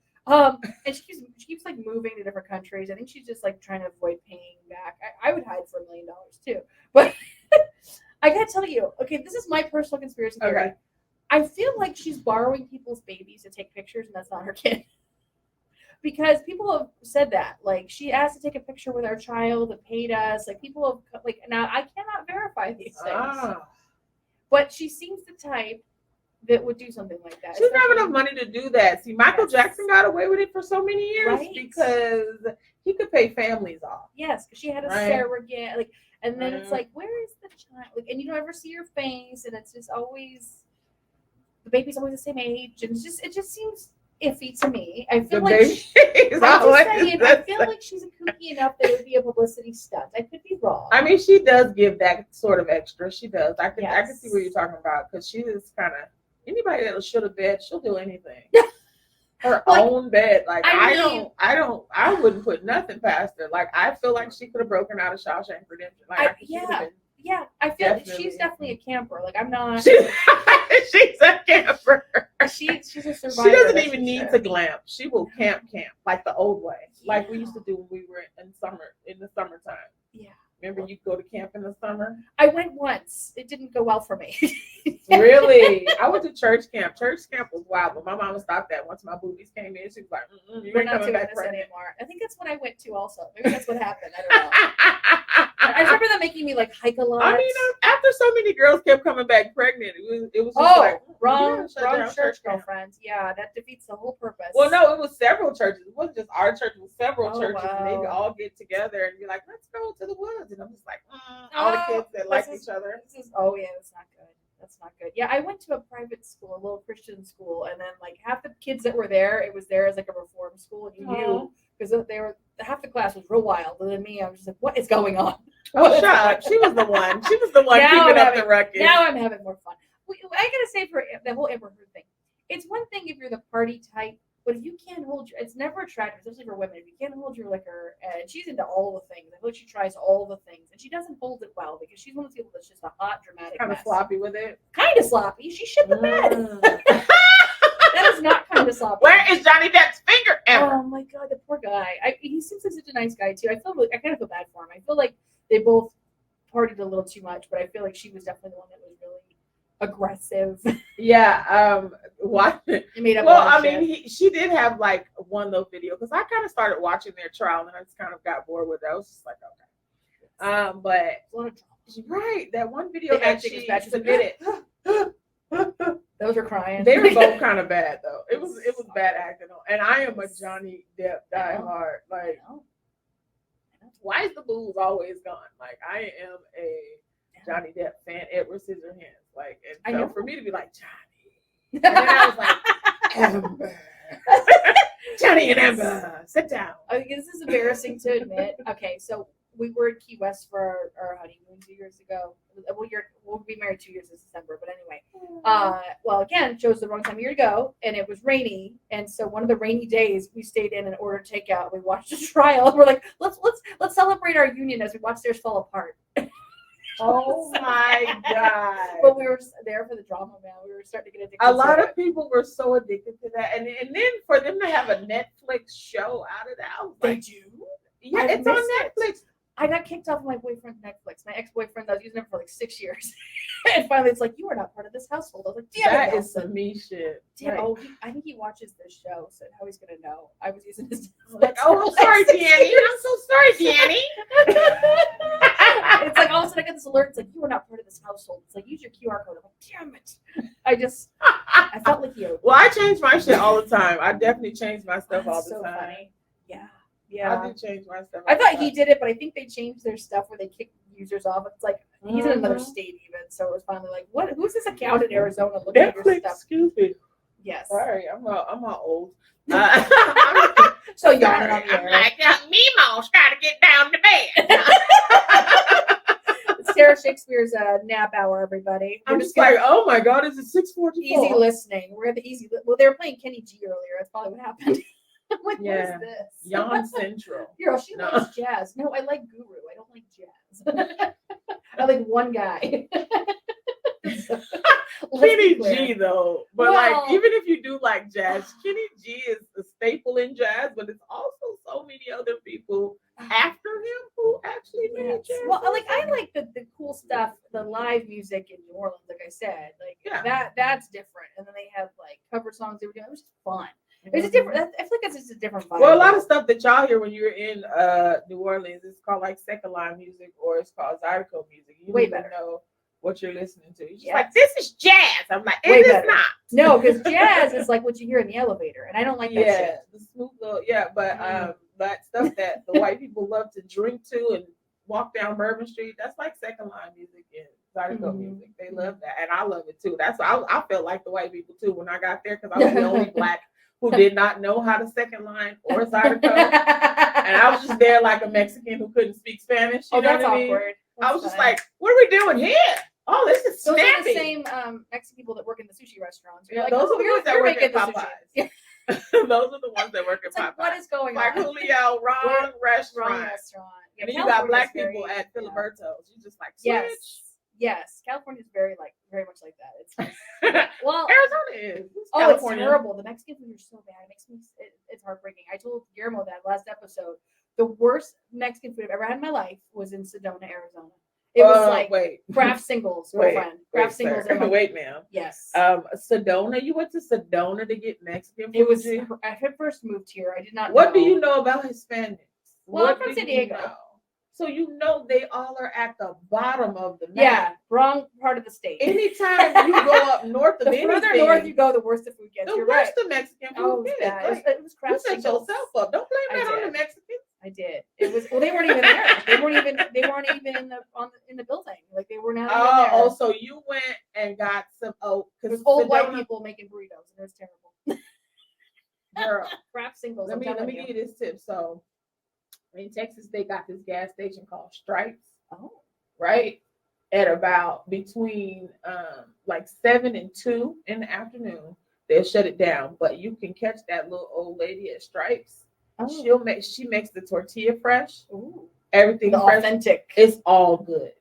And she keeps like moving to different countries. I think she's just like trying to avoid paying back. I would hide for $1 million too. But I gotta tell you, okay, this is my personal conspiracy theory. Okay. I feel like she's borrowing people's babies to take pictures, and that's not her kid. Because people have said that, like she asked to take a picture with our child and paid us. Like people have, like now I cannot verify these things, but she seems the type that would do something like that. She doesn't have enough money to do that. See, Michael Jackson got away with it for so many years because he could pay families off. Yes, because she had a surrogate, like, and then it's like, where is the child? Like, and you don't ever see her face, and it's just always the baby's always the same age, and it just seems iffy to me. I feel I feel like she's a kooky enough that it would be a publicity stunt. I could be wrong. I mean, she does give that sort of extra. She does. I can see what you're talking about because she is kind of anybody that'll shit a bed. She'll do anything. Her own bed. Like I wouldn't put nothing past her. Like I feel like she could have broken out of Shawshank Redemption. Like I feel like she's definitely a camper. Like I'm not. She's a camper. She's a survivor. She doesn't even need to glamp. She will camp like the old way, like we used to do when we were in the summertime. Yeah. Remember you go to camp in the summer? I went once. It didn't go well for me. Really? I went to church camp. Church camp was wild, but my mama stopped that once my boobies came in. She was like, "We're not doing this anymore." I think that's what I went to. Also, maybe that's what happened. I don't know. I remember them making me like hike a lot. I mean, after so many girls kept coming back pregnant, it was just like wrong church, girlfriends. Yeah, that defeats the whole purpose. Well, no, it was several churches. It wasn't just our church. It was several churches, and they all get together and be like, "Let's go to the woods." And I'm just like, all the kids that like each other. That's not good. That's not good. Yeah, I went to a private school, a little Christian school, and then like half the kids that were there, it was there as like a reform school, and you knew because they were half the class was real wild, and then me, I was just like, "What is going on?" Oh, shut up! She was the one. She was the one keeping up the ruckus. Now I'm having more fun. I gotta say for the whole Amber Heard thing, it's one thing if you're the party type, but if you can't hold it's never attractive, especially for women. If you can't hold your liquor, and she's into all the things, I feel like she tries all the things, and she doesn't hold it well because she's one of those people that's just a hot, dramatic, kind of sloppy with it. Kind of sloppy. She shit the bed. That is not kind of sloppy. Where is Johnny Depp's finger? Ever? Oh my god, the poor guy. He seems like such a nice guy too. I kind of feel bad for him. I feel like they both partied a little too much, but I feel like she was definitely the one that was really aggressive. Yeah. What? It made up. Well, I mean, she did have like one little video because I kind of started watching their trial and I just kind of got bored with it. I was just like, okay. But right, that one video that she submitted. Those were crying. They were both kind of bad though. It was bad acting, and I am a Johnny Depp diehard. Like, why is the booze always gone? Like, I am a Johnny Depp fan. Edward Scissorhands. Like, and so for me to be like Johnny, and then I was like Amber. Johnny and Amber, sit down. I think this is embarrassing to admit. Okay, so we were in Key West for our honeymoon 2 years ago. We'll be married 2 years this December, but anyway. Well, again, chose the wrong time of year to go, and it was rainy. And so one of the rainy days, we stayed in and ordered takeout. We watched a trial. We're like, let's celebrate our union as we watch theirs fall apart. Oh my God. But we were there for the drama, man. We were starting to get addicted. A lot of people were so addicted to that. And then for them to have a Netflix show out of that, I was like, they do? Yeah, it's on Netflix. I got kicked off of my boyfriend's Netflix. My ex-boyfriend, I was using it for like 6 years. And finally it's like, you are not part of this household. I was like, damn that it, is some me shit. Damn, right. I think he watches this show, so how he's going to know. I was using his Netflix. Like, oh, I'm sorry, Danny. I'm so sorry, Danny. It's like all of a sudden I get this alert. It's like, you are not part of this household. It's like, use your QR code. I'm like, damn it. I felt like you. Well, I change my shit all the time. I definitely change my stuff all the so time. Funny. Yeah. I do change my stuff. I thought he did it, but I think they changed their stuff where they kick users off. It's like he's in another state even, so it was finally like, what? Who's this account in Arizona looking at your stuff? Excuse me. Yes. Sorry, I'm all old. So yawning on the air. I'm like Nemo's got to get down to bed. It's Tara Shakespeare's nap hour, everybody. I'm just like, oh my God, is it 6:44? Easy listening. We're at the easy. Well, they were playing Kenny G earlier. That's probably what happened. I'm like, what is this? Yawn Central. Girl, she likes jazz. No, I like Guru. I don't like jazz. I like one guy. Kenny G though, but like even if you do like jazz, Kenny G is a staple in jazz, but it's also so many other people after him who actually made jazz. Well, like I like the cool stuff, the live music in New Orleans, like I said, like that's different. And then they have like cover songs they were doing. It was just fun. It's a different. I feel like it's just a different vibe. Well, a lot of stuff that y'all hear when you're in New Orleans is called like second line music, or it's called Zydeco music. You way don't better. Even know what you're listening to. You're just like, this is jazz. I'm like, it is not. No, because jazz is like what you hear in the elevator, and I don't like that shit. The smooth little, but stuff that the white people love to drink to and walk down Bourbon Street, that's like second line music and Zydeco music. They love that, and I love it too. That's why I felt like the white people too when I got there, because I was the only black who did not know how to second line or Zydeco. And I was just there like a Mexican who couldn't speak Spanish. You know that's what I mean? awkward. I was just like, what are we doing here? Oh, this is snappy. Those are the same Mexican people that work in the sushi restaurants. Yeah, like, those are the ones that work at Popeyes. Those are the ones that work at Popeyes. Like, what is going on? Like Julio, wrong restaurant. Yeah, and then you got black people at Filiberto's. You just like switch. Yes. California is very much like that. It's well, Arizona is. It's terrible. The Mexican food is so bad. It makes me. It's heartbreaking. I told Guillermo that last episode. The worst Mexican food I've ever had in my life was in Sedona, Arizona. It was like Kraft Singles, my friend. Kraft Singles. Wait, ma'am. Yes. Sedona. You went to Sedona to get Mexican food? It was. I had first moved here. I did not. What do you know about Hispanics? Well, I'm from San Diego. So you know they all are at the bottom of the map. Yeah, wrong part of the state. Anytime you go up north of anything, the further north you go, the worse the food gets. The worse the Mexican food gets. It was Kraft Singles. You set yourself up. Don't blame that on the Mexicans. I did. It was they weren't even there. They weren't even in the building. Like they were not even there. Oh, so you went and got some because old white people making burritos, and it was terrible. Girl, Kraft Singles. Let me give you this tip. So in Texas, they got this gas station called Stripes. Oh, right. At about between like 7 and 2 in the afternoon, they'll shut it down. But you can catch that little old lady at Stripes. Oh. She makes the tortilla fresh. Ooh. Everything fresh. Authentic. It's all good.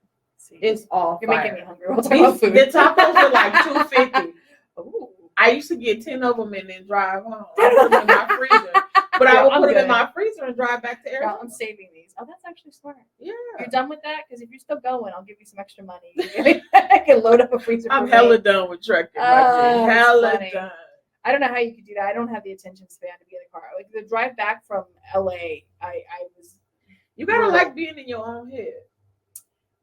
It's all You're fire. making me hungry. We'll talk about food. The tacos are like $2.50. Ooh. I used to get 10 of them and then drive home. I put them in my freezer. But I would put them in my freezer and drive back to Arizona. I'm saving these. Oh, that's actually smart. Yeah. You're done with that? Because if you're still going, I'll give you some extra money. I can load up a freezer. I'm hella done with trucking. Hella done. I don't know how you could do that. I don't have the attention span to be in a car. Like the drive back from LA, I was. You gotta like being in your own head.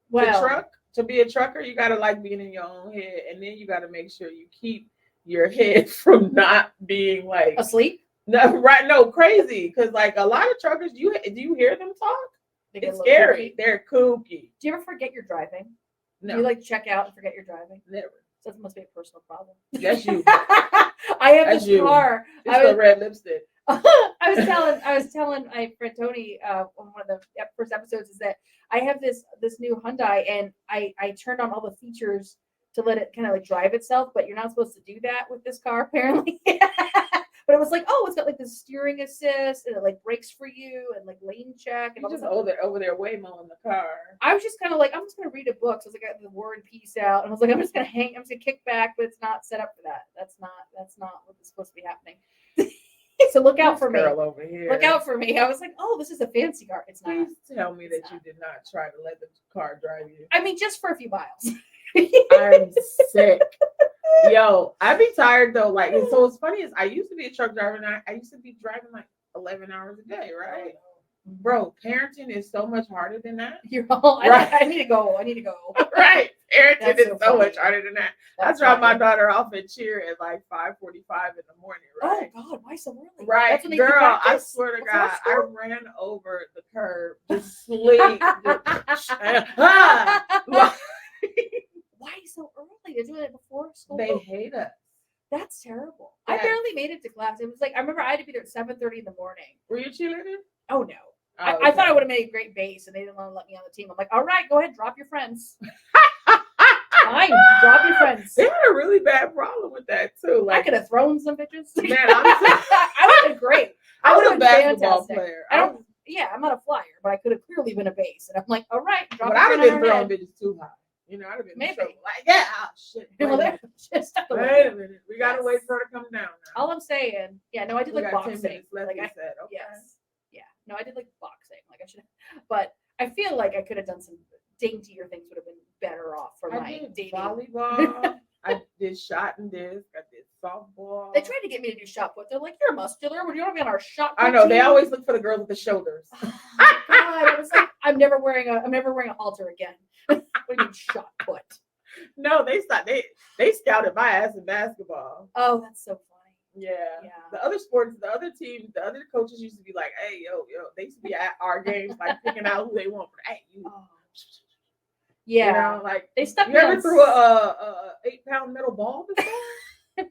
Well, to be a trucker, you gotta like being in your own head, and then you gotta make sure you keep your head from not being like asleep. No, right? No, crazy. Because like a lot of truckers, do you hear them talk? It's scary. They're kooky. Do you ever forget you're driving? No. Do you like check out and forget you're driving? Never. So that must be a personal problem. That's you. I have this car. It's the red lipstick. I was telling my friend Tony on one of the first episodes is that I have this new Hyundai and I turned on all the features to let it kind of like drive itself, but you're not supposed to do that with this car apparently. But it was like, oh, it's got like the steering assist and it like brakes for you and like lane check. And you just over there Waymo in the car. I was just kind of like, I'm just going to read a book. So I was like, I got the War and Peace out. And I was like, I'm just going to kick back, but it's not set up for that. That's not what's supposed to be happening. So look out for me. Over here. Look out for me. I was like, oh, this is a fancy car. It's not. Please tell me that you did not try to let the car drive you. I mean, just for a few miles. I'm sick. Yo, I'd be tired though. Like, and so what's funny is I used to be a truck driver and I used to be driving like 11 hours a day, right? Bro, parenting is so much harder than that. You're all right. I need to go. Right. Parenting is so much harder than that. I drop my daughter off at cheer at like 5:45 in the morning, right? Oh God, why so early? Right. Girl, I swear to God, I ran over the curb to sleep. Why so early? They're doing it before school. They hate us. That's terrible. Yes. I barely made it to class. It was like I remember I had to be there at 7:30 in the morning. Were you cheerleading? Oh no. I thought I would have made a great base, and they didn't want to let me on the team. I'm like, all right, go ahead, drop your friends. Fine, drop your friends. They had a really bad problem with that too. Like, I could have thrown some bitches. Man, I would have been great. I was a basketball player. I'm not a flyer, but I could have clearly been a base. And I'm like, all right, drop. But I'd have been throwing bitches too high. You know, I'd have been maybe like, yeah, oh, shit. Wait a minute. We gotta wait for her to come down now. All I'm saying, yeah, no, I did like boxing. 10 minutes left, like said, okay. Yes, yeah, no, I did like boxing. Like I should, but I feel like I could have done some daintier things. Would have been better off for my dating. Volleyball. I did shot and disc. I did softball. They tried to get me to do shot put. They're like, you're muscular. Would you want to be on our shot put? I know. Team? They always look for the girls with the shoulders. Oh, God, I was like, I'm never wearing a halter again. What do you mean shot put? No, they scouted my ass in basketball. Oh, that's so funny. Yeah. The other sports, the other teams, the other coaches used to be like, hey, yo. They used to be at our games, like picking out who they want. Hey, you. Oh. Yeah. You know, like they stuck. You ever threw a 8-pound metal ball before?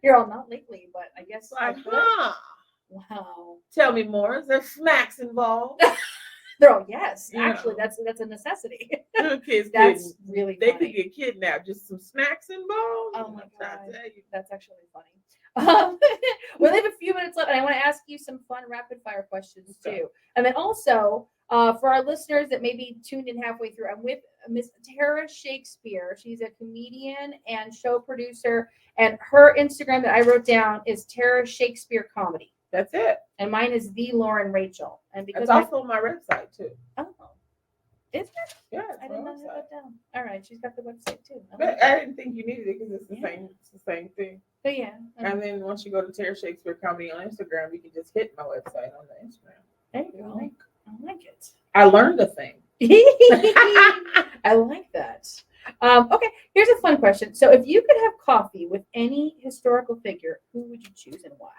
You're all not lately, but I guess. Like, Wow. Tell me more. Is there smacks involved? Yes. Actually, that's a necessity. Kids that's really they funny. could get kidnapped. Just some smacks involved. Oh my God. That's actually funny. We only have a few minutes left, and I want to ask you some fun rapid fire questions too. And then also, for our listeners that maybe tuned in halfway through, I'm with Miss Tara Shakespeare. She's a comedian and show producer, and her Instagram that I wrote down is Tara Shakespeare Comedy. That's it. And mine is the Lauren Rachael. And because it's also on my website too. Oh, is it? Yeah, I did not have that down. All right, she's got the website too. But I didn't think you needed it because it's the same. It's the same thing. But yeah. And then once you go to Tara Shakespeare Comedy on Instagram, you can just hit my website on the Instagram. There you go. I like it. I learned a thing. I like that. Okay, here's a fun question. So if you could have coffee with any historical figure, who would you choose and why?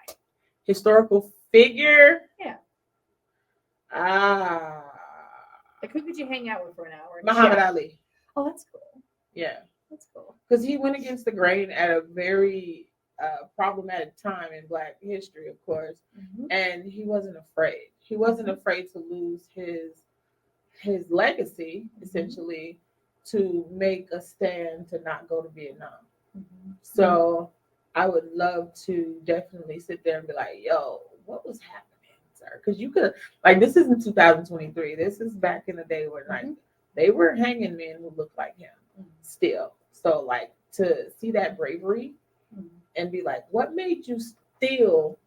Historical figure? Yeah. Like who could you hang out with for an hour? Muhammad Ali. Oh, that's cool. Yeah. That's cool. Because he went against the grain at a very problematic time in Black history, of course. Mm-hmm. And he wasn't afraid. He wasn't afraid to lose his legacy, essentially, to make a stand to not go to Vietnam. Mm-hmm. So I would love to definitely sit there and be like, yo, what was happening, sir? Because you could, like, this isn't 2023. This is back in the day where, like, they were hanging men who looked like him still. So, like, to see that bravery and be like, what made you still,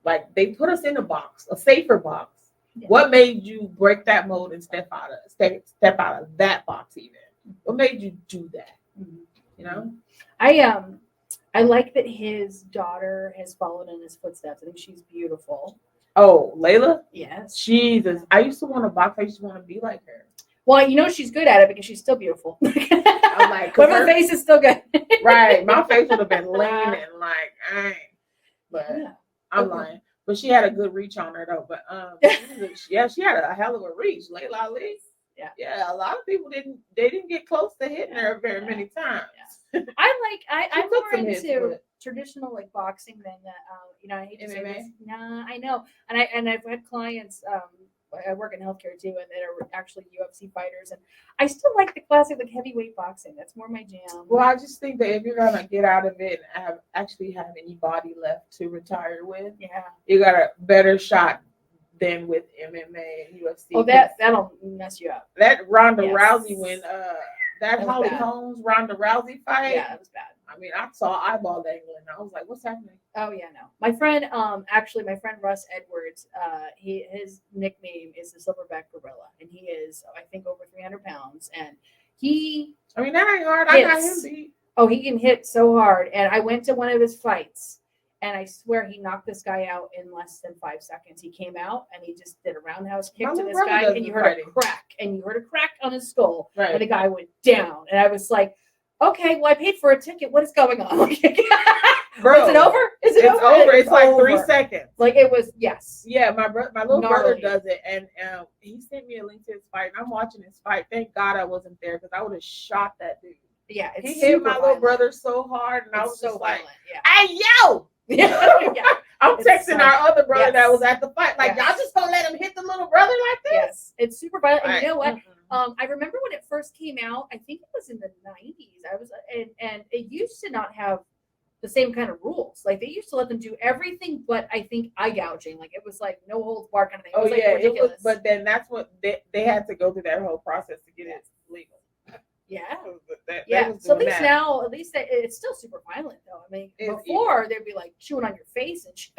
like, they put us in a box, a safer box. Yeah. What made you break that mold and step out of that box even? What made you do that? Mm-hmm. You know? I like that his daughter has followed in his footsteps. I think she's beautiful. Oh, Layla? Yes. Jesus. I used to want to box. I used to want to be like her. Well, you know she's good at it because she's still beautiful. I'm like, but her face is still good. Right. My face would have been lean and like, but yeah. I'm lying. But she had a good reach on her though. But yeah, she had a hell of a reach. Layla Ali. Yeah. A lot of people didn't get close to hitting her very many times. Yeah. I'm more into traditional like boxing than I hate to say this. Nah, I know. And I've had clients I work in healthcare too, and that are actually UFC fighters, and I still like the classic like heavyweight boxing. That's more my jam. Well, I just think that if you're gonna get out of it and actually have any body left to retire with, you got a better shot than with MMA and UFC. Oh, that'll mess you up. That Ronda Rousey when that Holly Holmes Ronda Rousey fight. Yeah, that was bad. I mean, I saw eyeball dangling. I was like, "What's happening?" Oh yeah, no. My friend, my friend Russ Edwards, his nickname is the Silverback Gorilla, and he is, I think, over 300 pounds, and I mean, that ain't hard. I got him beat. Oh, he can hit so hard, and I went to one of his fights, and I swear he knocked this guy out in less than 5 seconds. He came out and he just did a roundhouse kick to this guy, and you heard a crack, on his skull, and the guy went down, and I was like, okay, well, I paid for a ticket. What is going on? Bro, is it over? Is it over? It's like 3 seconds. Like it was, yes. Yeah, my little brother does it, and he sent me a link to his fight, and I'm watching his fight. Thank God I wasn't there because I would have shot that dude. Yeah, he hit my little brother so hard, and I was so like, "Hey, yo!" I'm texting our other brother that was at the fight, like, y'all just gonna let him hit the little brother like this? Yes, it's super violent. And you know what? I remember when it first came out. I think it was in the 90s. And it used to not have the same kind of rules. Like they used to let them do everything, but I think eye gouging. Like it was like no holds barred kind of thing. It was ridiculous. But then that's what they had to go through that whole process to get it legal. Yeah. So at least now, it's still super violent though. I mean, before they'd be like chewing on your face and shit.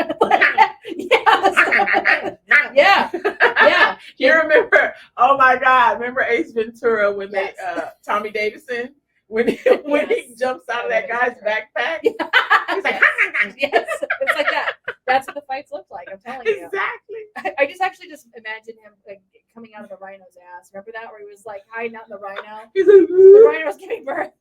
Yeah. You remember? Oh my God! Remember Ace Ventura when they Tommy Davidson when he jumps out of that guy's backpack? He's like, yes, it's like that. That's what the fights look like. I'm telling you. Exactly. I just imagine him like coming out of the rhino's ass. Remember that where he was like hiding out in the rhino? He's like, the rhino's giving birth.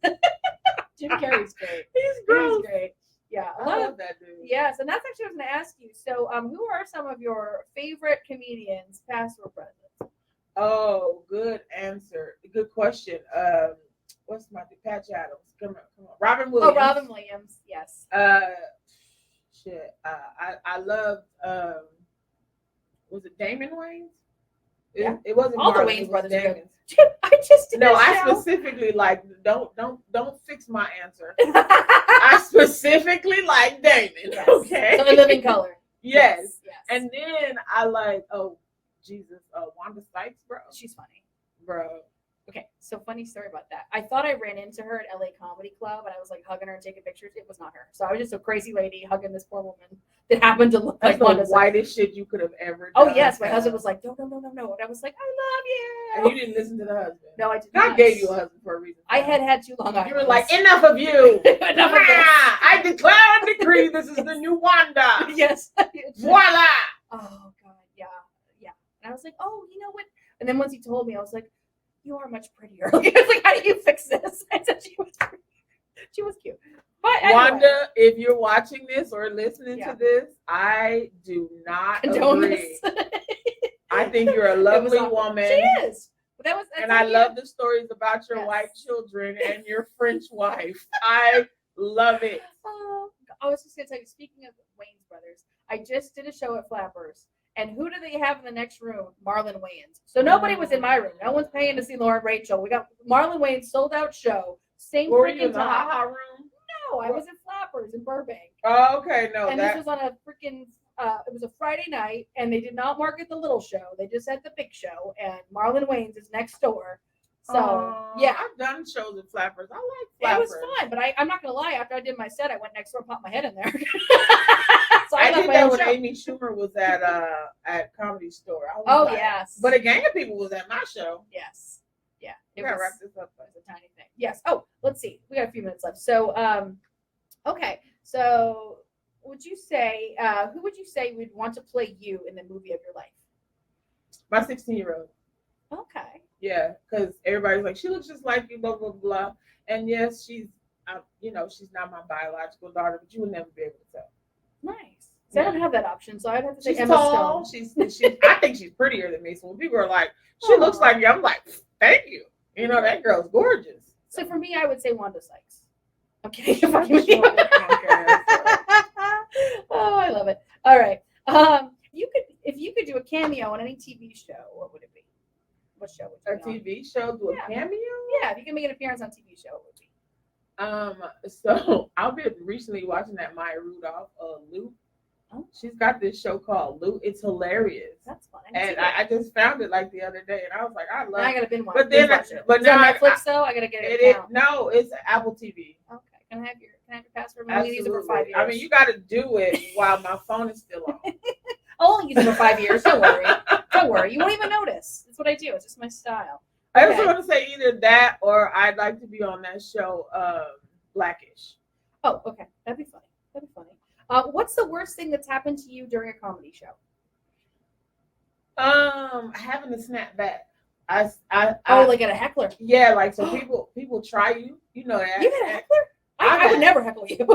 Jim Carrey's great. He's great. Yeah, I love that dude. Yes, and that's actually what I was going to ask you. So, who are some of your favorite comedians, past or present? Oh, good answer. Good question. What's my Patch Adams? Come on. Robin Williams. Oh, Robin Williams. Yes. I love. Was it Damon Wayans? Yeah. It wasn't all Marlon, the Wayans brothers. I specifically like. Don't fix my answer. I specifically like Damon. Yes. Okay. So In Living Color. Yes. And then I like Wanda Sykes, bro. She's funny, bro. Okay, so funny story about that. I thought I ran into her at LA Comedy Club, and I was like hugging her and taking pictures. It was not her. So I was just a crazy lady hugging this poor woman that happened to look like the whitest shit you could have ever done. Oh yes, my husband was like, no, and I was like, I love you. And you didn't listen to the husband. No, I did not. God gave you a husband for a reason. I had too long. You were like, enough of you. Enough of this. I declare and decree this is the new Wanda. Yes. Voila. Oh God, yeah. And I was like, oh, you know what? And then once he told me, I was like, you are much prettier. I was like, how do you fix this? I said she was cute. But anyway. Wanda, if you're watching this or listening to this, I do not agree. I think you're a lovely woman. She is. But I love the stories about your white children and your French wife. I love it. I was just gonna tell you, speaking of Wayans brothers, I just did a show at Flappers. And who do they have in the next room? Marlon Wayans. So nobody was in my room. No one's paying to see Laura and Rachael. We got Marlon Wayans sold out show. Same freaking time. Ha-ha room? No, I was in Flappers in Burbank. Oh, okay, no. And this was on a freaking. It was a Friday night, and they did not market the little show. They just had the big show, and Marlon Wayans is next door. So yeah, I've done shows with flappers. I like it flappers. was fun. But I'm not gonna lie. After I did my set, I went next door and popped my head in there. So I left did my that own when show. Amy Schumer was at Comedy Store. I was Oh like, yes. but a gang of people was at my show. Yes. Yeah. We It gotta was. wrap this up. It was a tiny thing. Yes. Oh, let's see. We got a few minutes left. So, okay. So, would you say who would you say would want to play you in the movie of your life? My 16-year-old. Okay. Yeah, because everybody's like, she looks just like you, blah blah blah. And yes, she's she's not my biological daughter, but you would never be able to tell. Nice. So I don't have that option, so I'd have to say She's Emma tall. Stone. She's I think she's prettier than me. So when people are like, she looks like you, I'm like, thank you. You know, that girl's gorgeous. So for me, I would say Wanda Sykes. I'm kidding. Oh, I love it. All right. If you could do a cameo on any TV show, what would it be? What show would you be on? TV show do a cameo? Yeah, if you can make an appearance on TV show, what would it be? So I've been recently watching that Maya Rudolph Loop. Oh. She's got this show called Loop. It's hilarious. That's fun. And I just found it like the other day, and I was like, I love Now I gotta binge watch. But then, binge watch it. but Is it on now Netflix though. I gotta get it. No, it's Apple TV. Okay. Can I have your password? I'm only use it for 5 years. I mean, you got to do it while my phone is still on. I'll only use it for 5 years. Don't worry. Don't worry. You won't even notice. That's what I do. It's just my style. I just want to say either that or I'd like to be on that show, Blackish. Oh, okay. That'd be funny. That'd be funny. What's the worst thing that's happened to you during a comedy show? Having to snap back. I like at a heckler. Yeah, like so people try you. You know that. You had a heckler? I would never heckle you.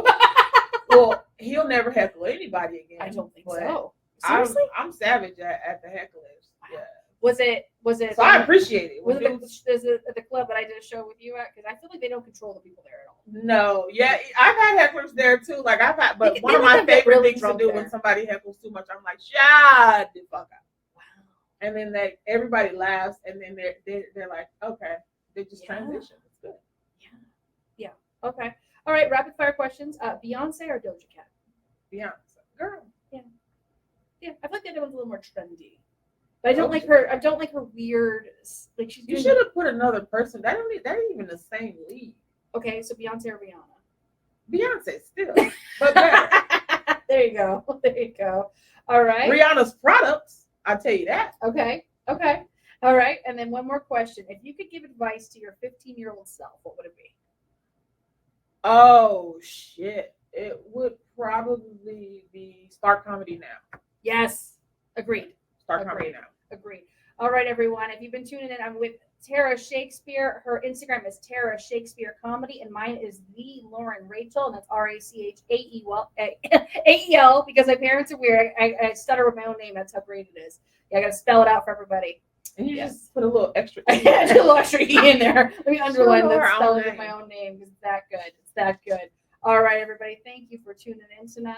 Well, he'll never heckle anybody again. I don't think so. Seriously? I'm savage at the hecklers. Yeah. Was it? So I appreciate it. Was it at the club that I did a show with you at? Because I feel like they don't control the people there at all. No, yeah, I've had hecklers there too. Like but one of my favorite things to do when somebody heckles too much, I'm like, shut the fuck up. Wow. And then everybody laughs, and then they're like, okay, they just transition. It's good. Yeah. Okay. All right. Rapid fire questions. Beyonce or Doja Cat? Beyonce, girl. Yeah. I feel like the other one's a little more trendy. But I don't like her. I don't like her weird. Like she's. You should have put another person. That ain't even the same league. Okay, so Beyonce or Rihanna? Beyonce still, but better. There you go. There you go. All right. Rihanna's products. I'll tell you that. Okay. All right. And then one more question: if you could give advice to your 15-year-old self, what would it be? Oh shit! It would probably be start comedy now. Yes. Agreed. Comedy now. Agreed. All right, everyone. If you've been tuning in, I'm with Tara Shakespeare. Her Instagram is Tara Shakespeare Comedy, and mine is the Lauren Rachael, and that's RACHAEL because my parents are weird. I stutter with my own name. That's how great it is. Yeah, I got to spell it out for everybody. And you just put a little extra E. A little extra E in there. Let me underline the spelling of my own name because it's that good. It's that good. All right, everybody. Thank you for tuning in tonight.